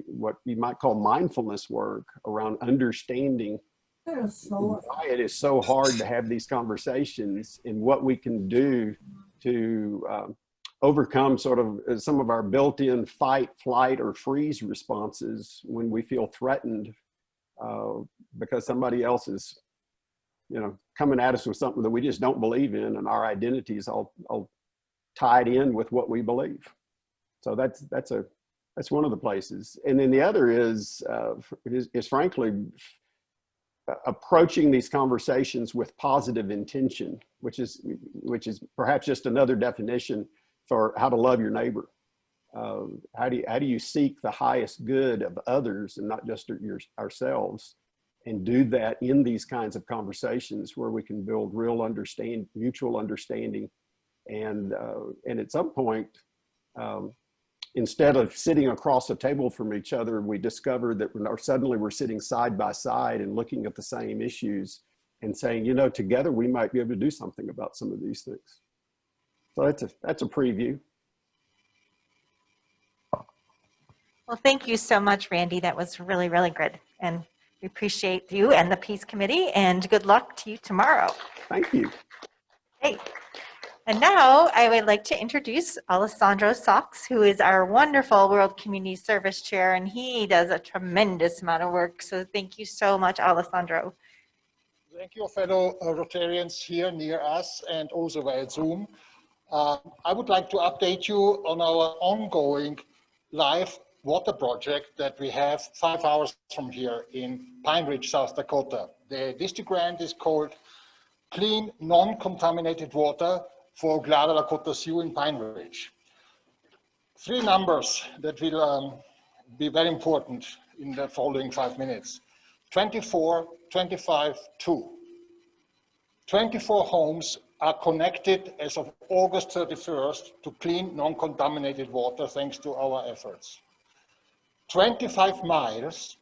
what you might call mindfulness work around understanding why it is so hard to have these conversations and what we can do to overcome sort of some of our built-in fight, flight, or freeze responses when we feel threatened because somebody else is, coming at us with something that we just don't believe in, and our identity is all tied in with what we believe. So that's one of the places. And then the other is frankly approaching these conversations with positive intention, which is perhaps just another definition for how to love your neighbor. How do you seek the highest good of others and not just ourselves, and do that in these kinds of conversations where we can build real mutual understanding, and at some point, instead of sitting across the table from each other, we discover that suddenly we're sitting side by side and looking at the same issues and saying, together we might be able to do something about some of these things. So that's a preview. Well, thank you so much, Randy. That was really, really good. And we appreciate you and the Peace Committee, and good luck to you tomorrow. Thank you. Hey. And now I would like to introduce Alessandro Sachs, who is our wonderful World Community Service Chair, and he does a tremendous amount of work. So thank you so much, Alessandro. Thank you, fellow Rotarians here near us and also via Zoom. I would like to update you on our ongoing live water project that we have 5 hours from here in Pine Ridge, South Dakota. The district grant is called Clean Non-Contaminated Water for Oglala Lakota Sioux in Pine Ridge. 3 numbers that will be very important in the following 5 minutes. 24, 25, 2. 24 homes are connected as of August 31st to clean non-contaminated water thanks to our efforts. 25 miles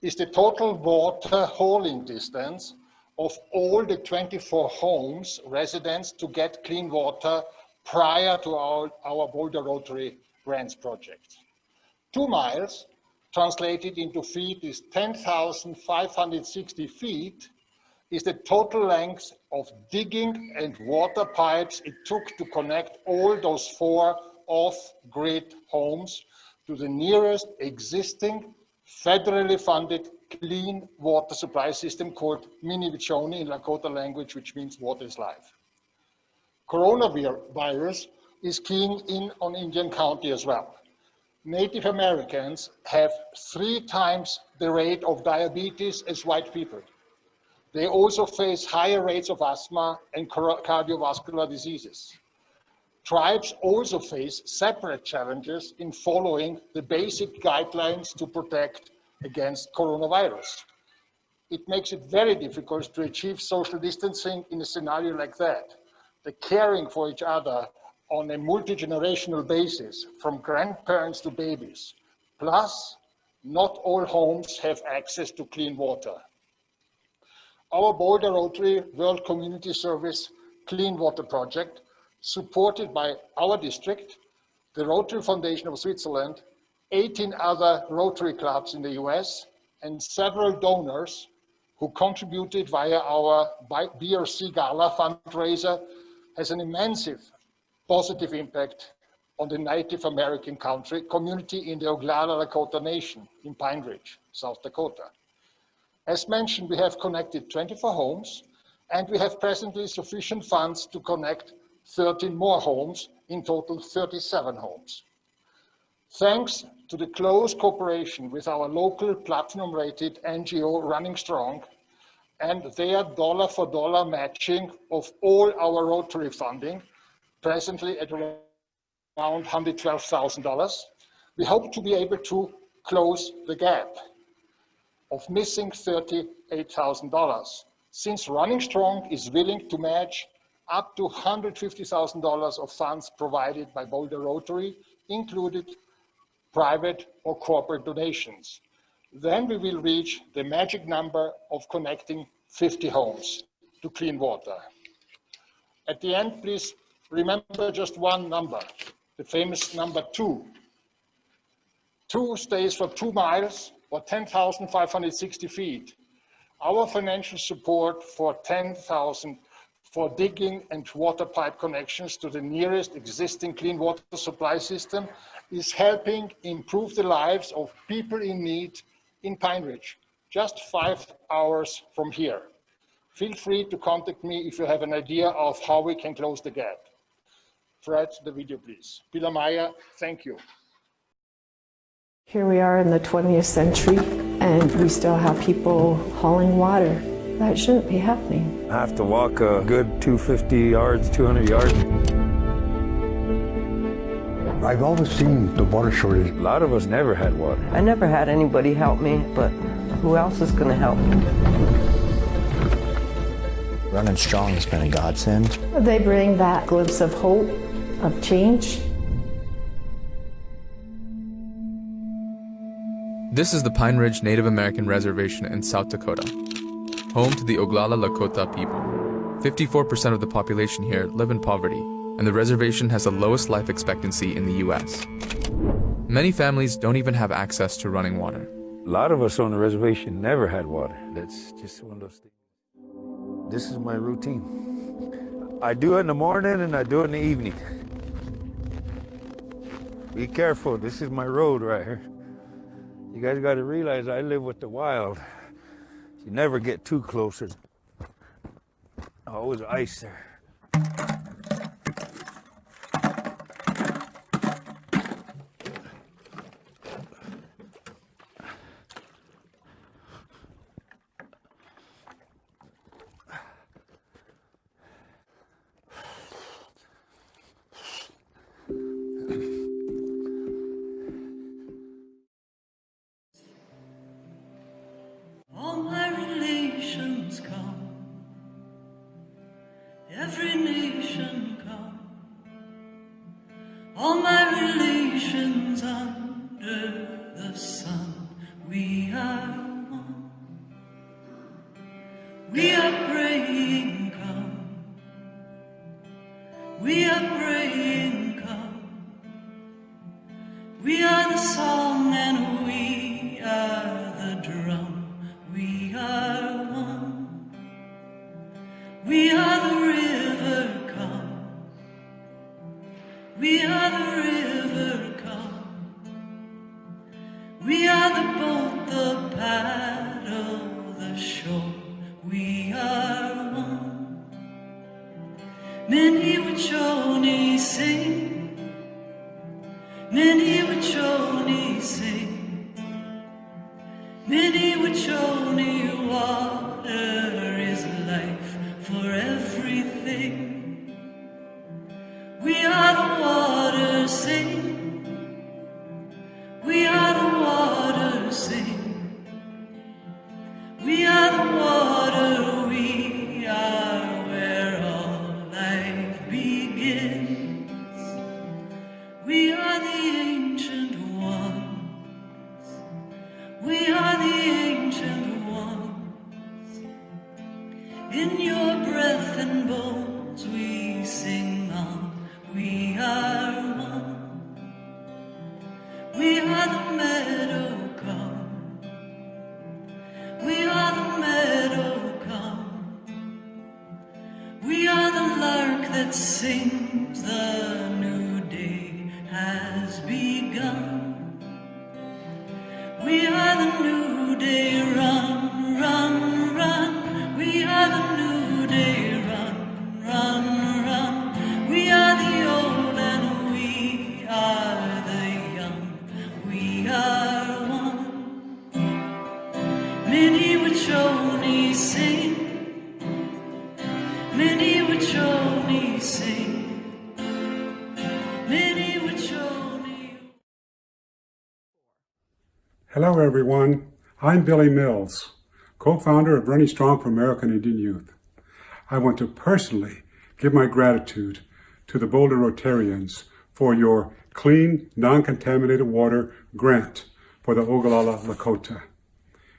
is the total water hauling distance of all the 24 homes, residents, to get clean water prior to our Boulder Rotary grants project. 2 miles, translated into feet, is 10,560 feet, is the total length of digging and water pipes it took to connect all those 4 off-grid homes to the nearest existing federally funded clean water supply system called Mini-Vichoni in Lakota language, which means water is life. Coronavirus is keying in on Indian County as well. Native Americans have 3 times the rate of diabetes as white people. They also face higher rates of asthma and cardiovascular diseases. Tribes also face separate challenges in following the basic guidelines to protect against coronavirus. It makes it very difficult to achieve social distancing in a scenario like that. The caring for each other on a multi-generational basis, from grandparents to babies. Plus, not all homes have access to clean water. Our Boulder Rotary World Community Service Clean Water Project, supported by our district, the Rotary Foundation of Switzerland, 18 other Rotary clubs in the US, and several donors who contributed via our BRC Gala fundraiser, has an immense positive impact on the Native American community in the Oglala Lakota Nation in Pine Ridge, South Dakota. As mentioned, we have connected 24 homes, and we have presently sufficient funds to connect 13 more homes, in total 37 homes. Thanks to the close cooperation with our local platinum-rated NGO Running Strong and their dollar-for-dollar matching of all our Rotary funding, presently at around $112,000, we hope to be able to close the gap of missing $38,000, since Running Strong is willing to match up to $150,000 of funds provided by Boulder Rotary included private or corporate donations. Then we will reach the magic number of connecting 50 homes to clean water. At the end, please remember just one number, the famous number 2. 2 stays for 2 miles or 10,560 feet. Our financial support for 10,000 for digging and water pipe connections to the nearest existing clean water supply system is helping improve the lives of people in need in Pine Ridge, just 5 hours from here. Feel free to contact me if you have an idea of how we can close the gap. Fred, the video, please. Pilar Maya, thank you. Here we are in the 20th century, and we still have people hauling water. That shouldn't be happening. I have to walk a good 250 yards, 200 yards. I've always seen the water shortage. A lot of us never had water. I never had anybody help me, but who else is going to help me? Running Strong has been a godsend. They bring that glimpse of hope, of change. This is the Pine Ridge Native American Reservation in South Dakota, home to the Oglala Lakota people. 54% of the population here live in poverty, and the reservation has the lowest life expectancy in the U.S. Many families don't even have access to running water. A lot of us on the reservation never had water. That's just one of those things. This is my routine. I do it in the morning and I do it in the evening. Be careful, this is my road right here. You guys got to realize I live with the wild. You never get too close. There's always ice there. All my relations come, every nation come, all my relations under the sun, we are one. We are praying come, we are praying come, we are the song and we are the drum. We are one. We are the river come. We are the river come. We are the boat, the paddle, the shore. We are one. Many Wachoni sing. Many Wachoni sing. Many Wachoni, water is life for everything. We are the water, sing. We are the water, sing. We are the water, we are where all life begins. We are the ancient ones. We are the ancient ones. In your breath and bones we sing on. We are one. We are the meadow come. We are the meadow come. We are the lark that sings. The new day has begun. We are the new day, run, run, run. We are the new day, run, run, run. We are the old and we are the young. We are one. Many Wachoni sing. Many Wachoni sing. Many Wachoni. Hello everyone, I'm Billy Mills, co-founder of Running Strong for American Indian Youth. I want to personally give my gratitude to the Boulder Rotarians for your Clean, Non-Contaminated Water Grant for the Ogallala Lakota.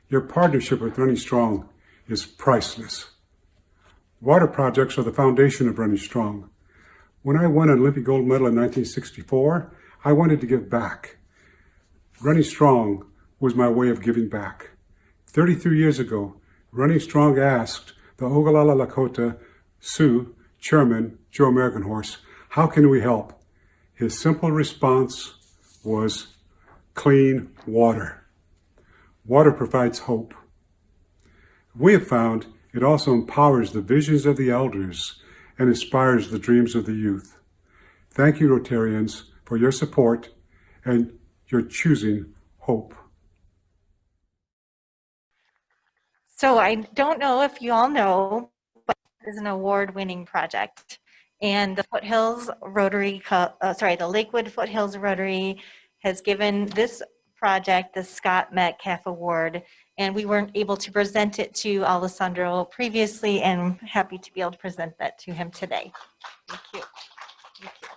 Your partnership with Running Strong is priceless. Water projects are the foundation of Running Strong. When I won an Olympic gold medal in 1964, I wanted to give back. Running Strong was my way of giving back. 33 years ago, Running Strong asked the Ogallala Lakota Sioux Chairman Joe American Horse, "How can we help?" His simple response was clean water. Water provides hope. We have found it also empowers the visions of the elders and inspires the dreams of the youth. Thank you, Rotarians, for your support and your choosing hope. So I don't know if you all know, but it is an award-winning project. And the the Lakewood Foothills Rotary has given this project the Scott Metcalf Award, and we weren't able to present it to Alessandro previously, and I'm happy to be able to present that to him today. Thank you. Thank you.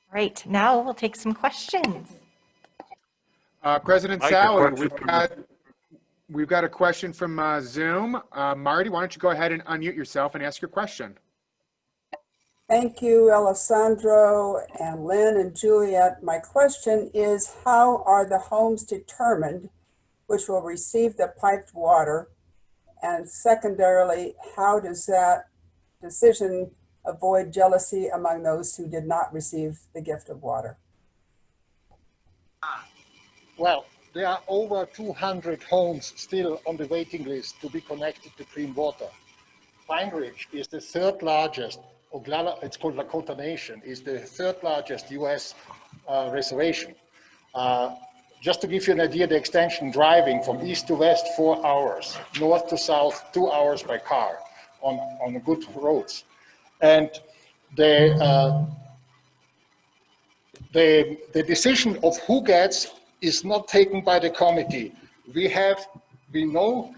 All right, now we'll take some questions. President Mike, a Sally, question we've got a question from Zoom. Marty, why don't you go ahead and unmute yourself and ask your question? Thank you, Alessandro and Lynn and Juliet. My question is, how are the homes determined which will receive the piped water? And secondarily, how does that decision avoid jealousy among those who did not receive the gift of water? Well, there are over 200 homes still on the waiting list to be connected to clean water. Pine Ridge is the third largest, Oglala, it's called Lakota Nation, is the third largest US reservation. Just to give you an idea, the extension driving from east to west, 4 hours, north to south, 2 hours by car on good roads. And the decision of who gets is not taken by the committee. We know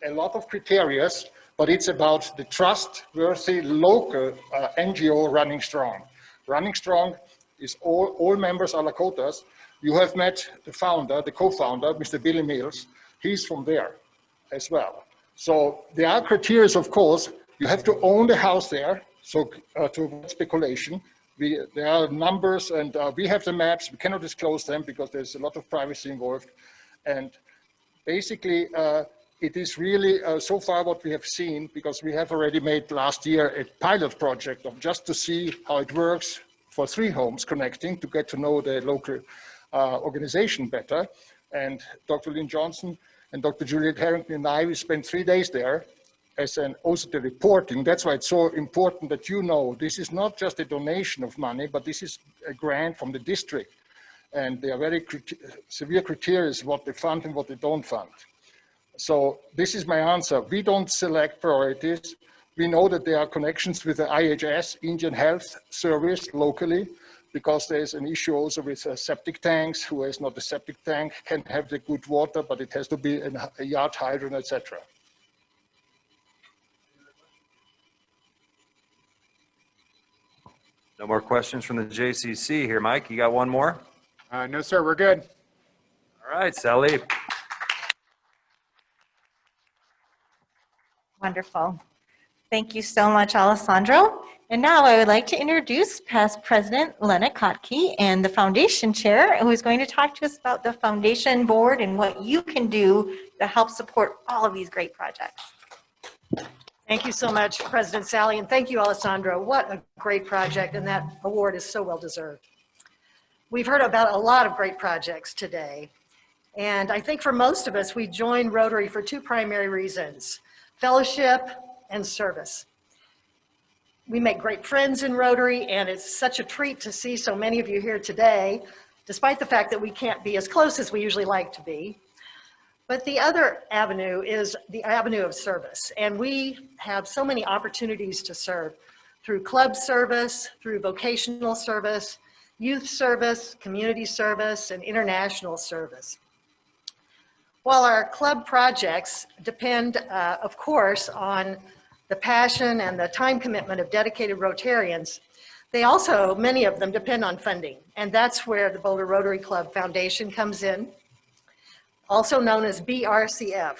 a lot of criteria, but it's about the trustworthy local NGO Running Strong. Running Strong is all members are Lakotas. You have met the founder, the co-founder, Mr. Billy Mills. He's from there as well. So there are criteria, of course. You have to own the house there, so to avoid speculation. There are numbers, and we have the maps. We cannot disclose them because there's a lot of privacy involved. And basically, it is really so far what we have seen, because we have already made last year a pilot project of just to see how it works for 3 homes connecting to get to know the local organization better. And Dr. Lynn Johnson and Dr. Juliet Harrington and I, we spent 3 days there as also the reporting. That's why it's so important that you know this is not just a donation of money, but this is a grant from the district. And there are very severe criteria what they fund and what they don't fund. So this is my answer. We don't select priorities. We know that there are connections with the IHS, Indian Health Service, locally, because there's an issue also with septic tanks. Who has not a septic tank can have the good water, but it has to be a yard hydrant, etc. No more questions from the JCC here. Mike, you got one more? No, sir, we're good. All right, Sally. Wonderful. Thank you so much, Alessandro. And now I would like to introduce past President Lena Kotke and the Foundation Chair, who is going to talk to us about the Foundation Board and what you can do to help support all of these great projects. Thank you so much, President Sally, and thank you, Alessandro. What a great project, and that award is so well deserved. We've heard about a lot of great projects today, and I think for most of us, we joined Rotary for 2 primary reasons: fellowship and service. We make great friends in Rotary, and it's such a treat to see so many of you here today, despite the fact that we can't be as close as we usually like to be. But the other avenue is the avenue of service, and we have so many opportunities to serve through club service, through vocational service, youth service, community service, and international service. While our club projects depend, of course, on the passion and the time commitment of dedicated Rotarians, they also, many of them, depend on funding. And that's where the Boulder Rotary Club Foundation comes in, also known as BRCF.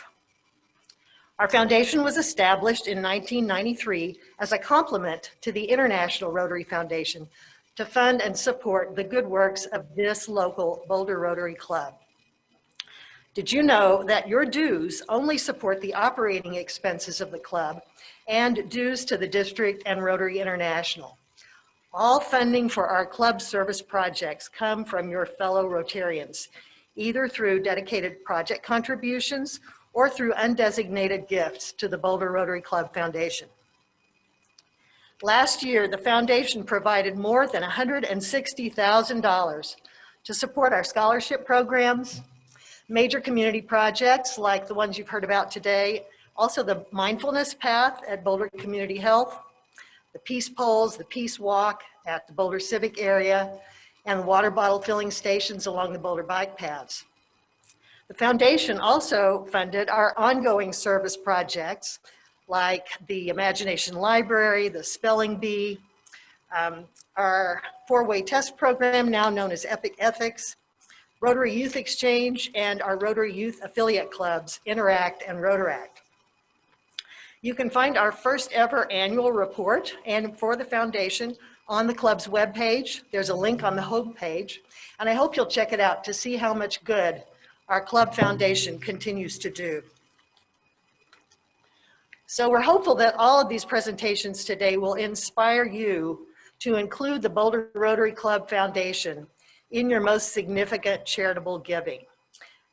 Our foundation was established in 1993 as a complement to the International Rotary Foundation to fund and support the good works of this local Boulder Rotary Club. Did you know that your dues only support the operating expenses of the club and dues to the district and Rotary International? All funding for our club service projects come from your fellow Rotarians, either through dedicated project contributions or through undesignated gifts to the Boulder Rotary Club Foundation. Last year, the foundation provided more than $160,000 to support our scholarship programs, major community projects like the ones you've heard about today, also the mindfulness path at Boulder Community Health, the Peace Poles, the Peace Walk at the Boulder Civic area, and the water bottle filling stations along the Boulder bike paths. The foundation also funded our ongoing service projects like the Imagination Library, the Spelling Bee, our four-way test program now known as Epic Ethics, Rotary Youth Exchange, and our Rotary Youth Affiliate Clubs, Interact and Rotaract. You can find our first ever annual report and for the foundation on the club's webpage. There's a link on the home page, and I hope you'll check it out to see how much good our club foundation continues to do. So we're hopeful that all of these presentations today will inspire you to include the Boulder Rotary Club Foundation in your most significant charitable giving,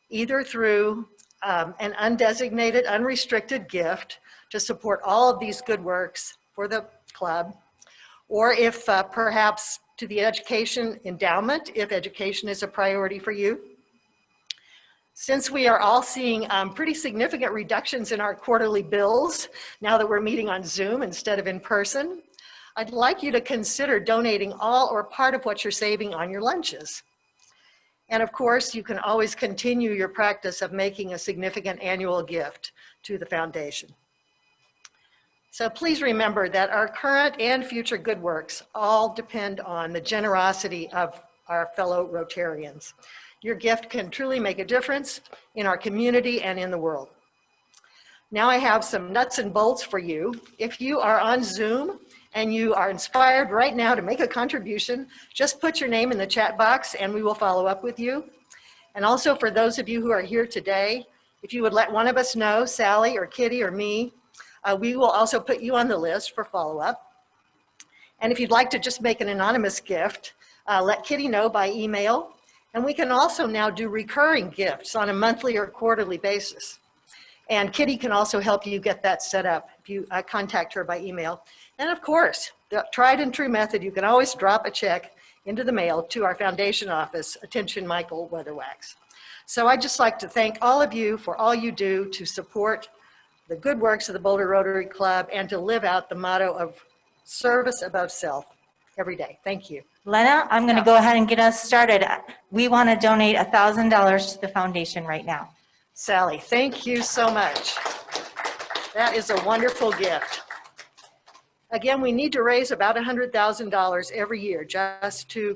either through an undesignated, unrestricted gift to support all of these good works for the club, or if perhaps to the education endowment, if education is a priority for you. Since we are all seeing pretty significant reductions in our quarterly bills now that we're meeting on Zoom instead of in person, I'd like you to consider donating all or part of what you're saving on your lunches. And of course, you can always continue your practice of making a significant annual gift to the foundation. So please remember that our current and future good works all depend on the generosity of our fellow Rotarians. Your gift can truly make a difference in our community and in the world. Now I have some nuts and bolts for you. If you are on Zoom and you are inspired right now to make a contribution, just put your name in the chat box and we will follow up with you. And also for those of you who are here today, if you would let one of us know, Sally or Kitty or me, we will also put you on the list for follow-up. And if you'd like to just make an anonymous gift, let Kitty know by email. And we can also now do recurring gifts on a monthly or quarterly basis. And Kitty can also help you get that set up if you contact her by email. And of course, the tried and true method, you can always drop a check into the mail to our foundation office, attention Michael Weatherwax. So I'd just like to thank all of you for all you do to support the good works of the Boulder Rotary Club and to live out the motto of service above self every day. Thank you. Lena, I'm going to go ahead and get us started. We want to donate $1,000 to the foundation right now. Sally, thank you so much. That is a wonderful gift. Again, we need to raise about $100,000 every year just to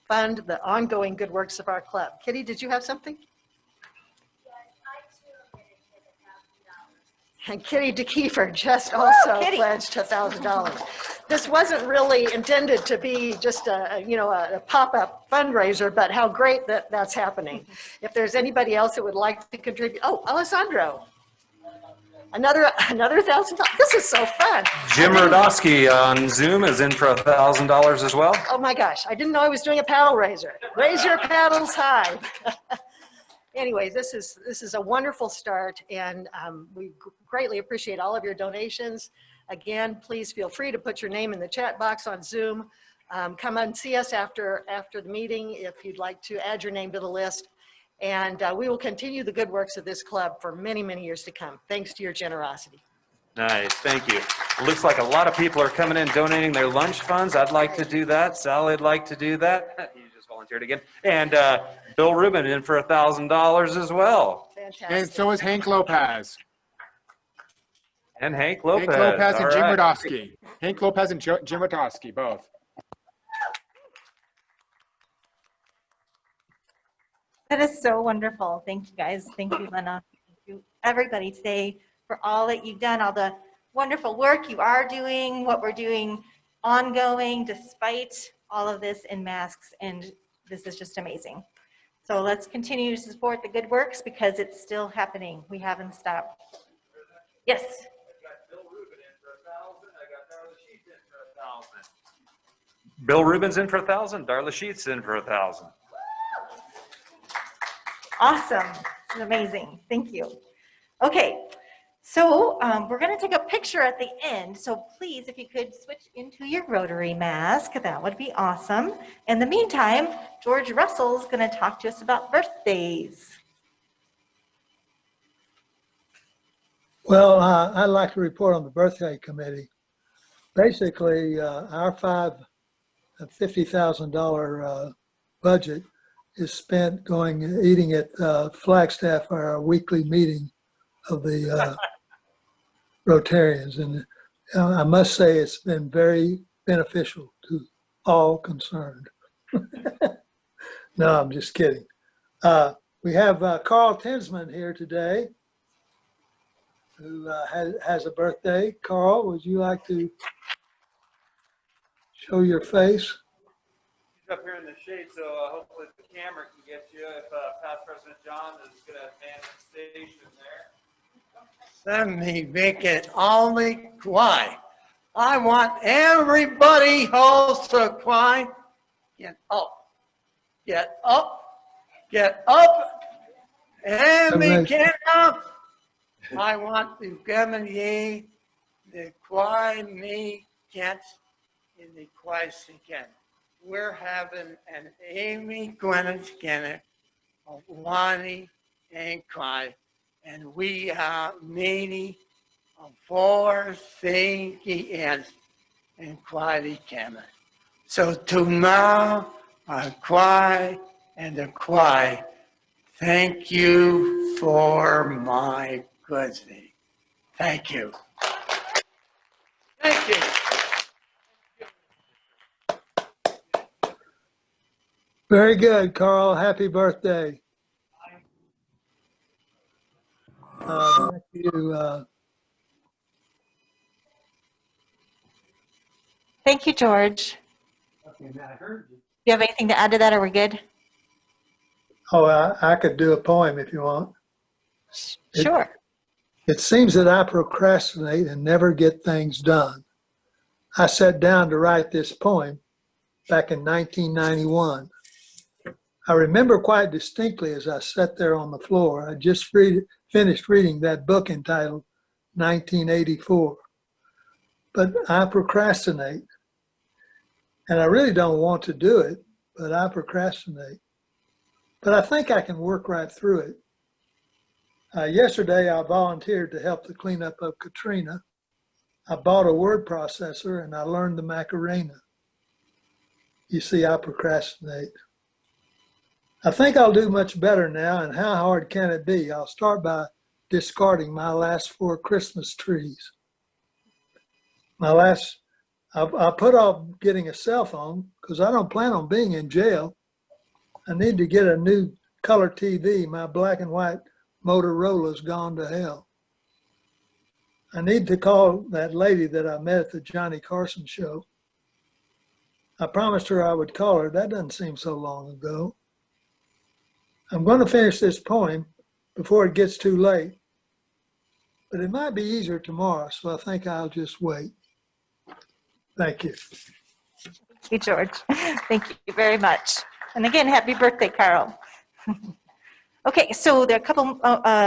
fund the ongoing good works of our club. Kitty, did you have something? And Kitty DeKeefer just also pledged $1,000. This wasn't really intended to be just a pop-up fundraiser, but how great that that's happening. If there's anybody else that would like to contribute, oh, Alessandro, another $1,000. This is so fun. Jim Rodowski on Zoom is in for $1,000 as well. Oh my gosh, I didn't know I was doing a paddle raiser. Raise your paddles high. Anyway, this is a wonderful start, and we greatly appreciate all of your donations. Again, please feel free to put your name in the chat box on Zoom. Come and see us after the meeting if you'd like to add your name to the list. And we will continue the good works of this club for many, many years to come, thanks to your generosity. Nice, thank you. It looks like a lot of people are coming in donating their lunch funds. I'd like to do that. Sally'd like to do that. You just volunteered again. And Bill Rubin in for $1,000 as well. Fantastic. And so is Hank Lopez. And Hank Lopez. Hank Lopez and All Jim right. Radowski. Hank Lopez and Jim Radowski, both. That is so wonderful. Thank you, guys. Thank you, Lena. Thank you, everybody, today for all that you've done, all the wonderful work you are doing, what we're doing ongoing despite all of this in masks, and this is just amazing. So let's continue to support the good works because it's still happening. We haven't stopped. Yes. Bill Rubin's in for 1,000. Darla Sheets in for 1,000. Awesome. This is amazing. Thank you. Okay. So we're going to take a picture at the end. So please, if you could switch into your Rotary mask, that would be awesome. In the meantime, George Russell's going to talk to us about birthdays. Well, I'd like to report on the birthday committee. Basically, our $50,000 budget is spent eating at Flagstaff, our weekly meeting of the Rotarians. And I must say it's been very beneficial to all concerned. No, I'm just kidding. We have Carl Tinsman here today, who has a birthday. Carl, would you like to show your face? He's up here in the shade, so hopefully the camera can get you if past President John is going to advance the station there. Let me make it only quiet. I want everybody also quiet. Get up, get up, get up, and we get up. I want to give me the quiet me gets in the quiet again. We're having an Amy Gwyneth Skinner of Lonnie and Clyde, and we are meeting of 4 thingy ends and quality camera. So tomorrow, I cry and I cry. Thank you for my goodness. Thank you. Thank you. Very good, Carl. Happy birthday. Thank you. Thank you, George. Do you have anything to add to that, or we're good? Oh, I could do a poem if you want. Sure. It seems that I procrastinate and never get things done. I sat down to write this poem back in 1991. I remember quite distinctly as I sat there on the floor. I just finished reading that book entitled 1984. But I procrastinate. And I really don't want to do it, but I procrastinate. But I think I can work right through it. Yesterday, I volunteered to help the cleanup of Katrina. I bought a word processor and I learned the Macarena. You see, I procrastinate. I think I'll do much better now, and how hard can it be? I'll start by discarding my last 4 Christmas trees. I put off getting a cell phone because I don't plan on being in jail. I need to get a new color TV. My black and white Motorola's gone to hell. I need to call that lady that I met at the Johnny Carson show. I promised her I would call her. That doesn't seem so long ago. I'm going to finish this poem before it gets too late, but it might be easier tomorrow, so I think I'll just wait. Thank you. Thank you, George. Thank you very much. And again, happy birthday, Carl. Okay, so there are a couple,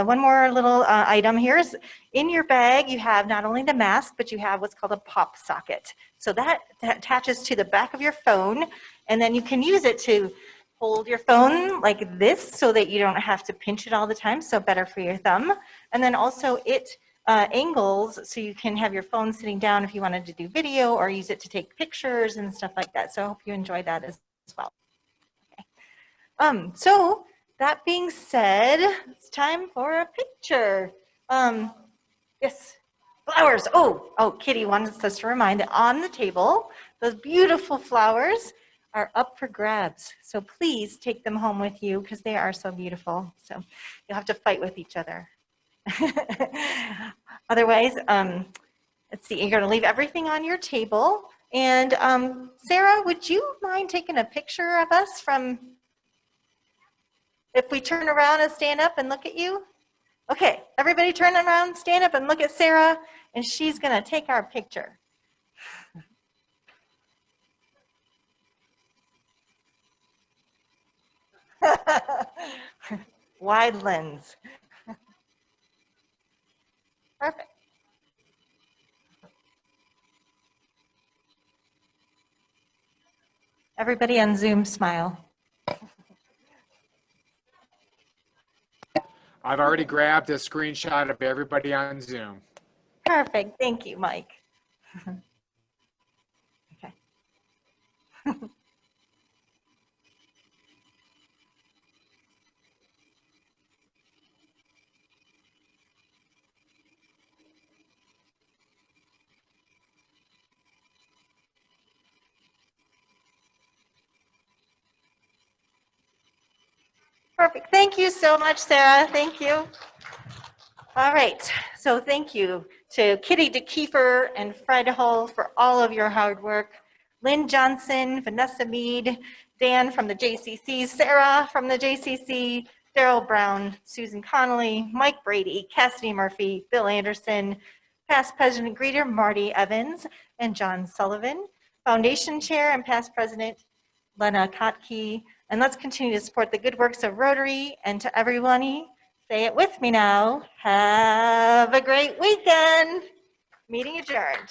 one more little item here is in your bag, you have not only the mask, but you have what's called a pop socket. So that attaches to the back of your phone, and then you can use it to hold your phone like this so that you don't have to pinch it all the time, so better for your thumb. And then also it angles so you can have your phone sitting down if you wanted to do video or use it to take pictures and stuff like that. So I hope you enjoy that as well. Okay. So that being said, it's time for a picture. Yes. Flowers. Oh, Kitty wants us to remind that on the table, those beautiful flowers are up for grabs. So please take them home with you because they are so beautiful. So you'll have to fight with each other. Otherwise, let's see, you're going to leave everything on your table. And Sarah, would you mind taking a picture of us from, if we turn around and stand up and look at you? Okay, everybody turn around, stand up and look at Sarah, and she's going to take our picture. Wide lens. Perfect. Everybody on Zoom smile. I've already grabbed a screenshot of everybody on Zoom. Perfect. Thank you, Mike. Okay. Perfect. Thank you so much, Sarah. Thank you. All right. So thank you to Kitty DeKeefer and Fred Hull for all of your hard work. Lynn Johnson, Vanessa Mead, Dan from the JCC, Sarah from the JCC, Daryl Brown, Susan Connolly, Mike Brady, Cassidy Murphy, Bill Anderson, past President Greeter Marty Evans, and John Sullivan, Foundation Chair and past President Lena Kotke. And let's continue to support the good works of Rotary, and to everyone, say it with me now, have a great weekend. Meeting adjourned.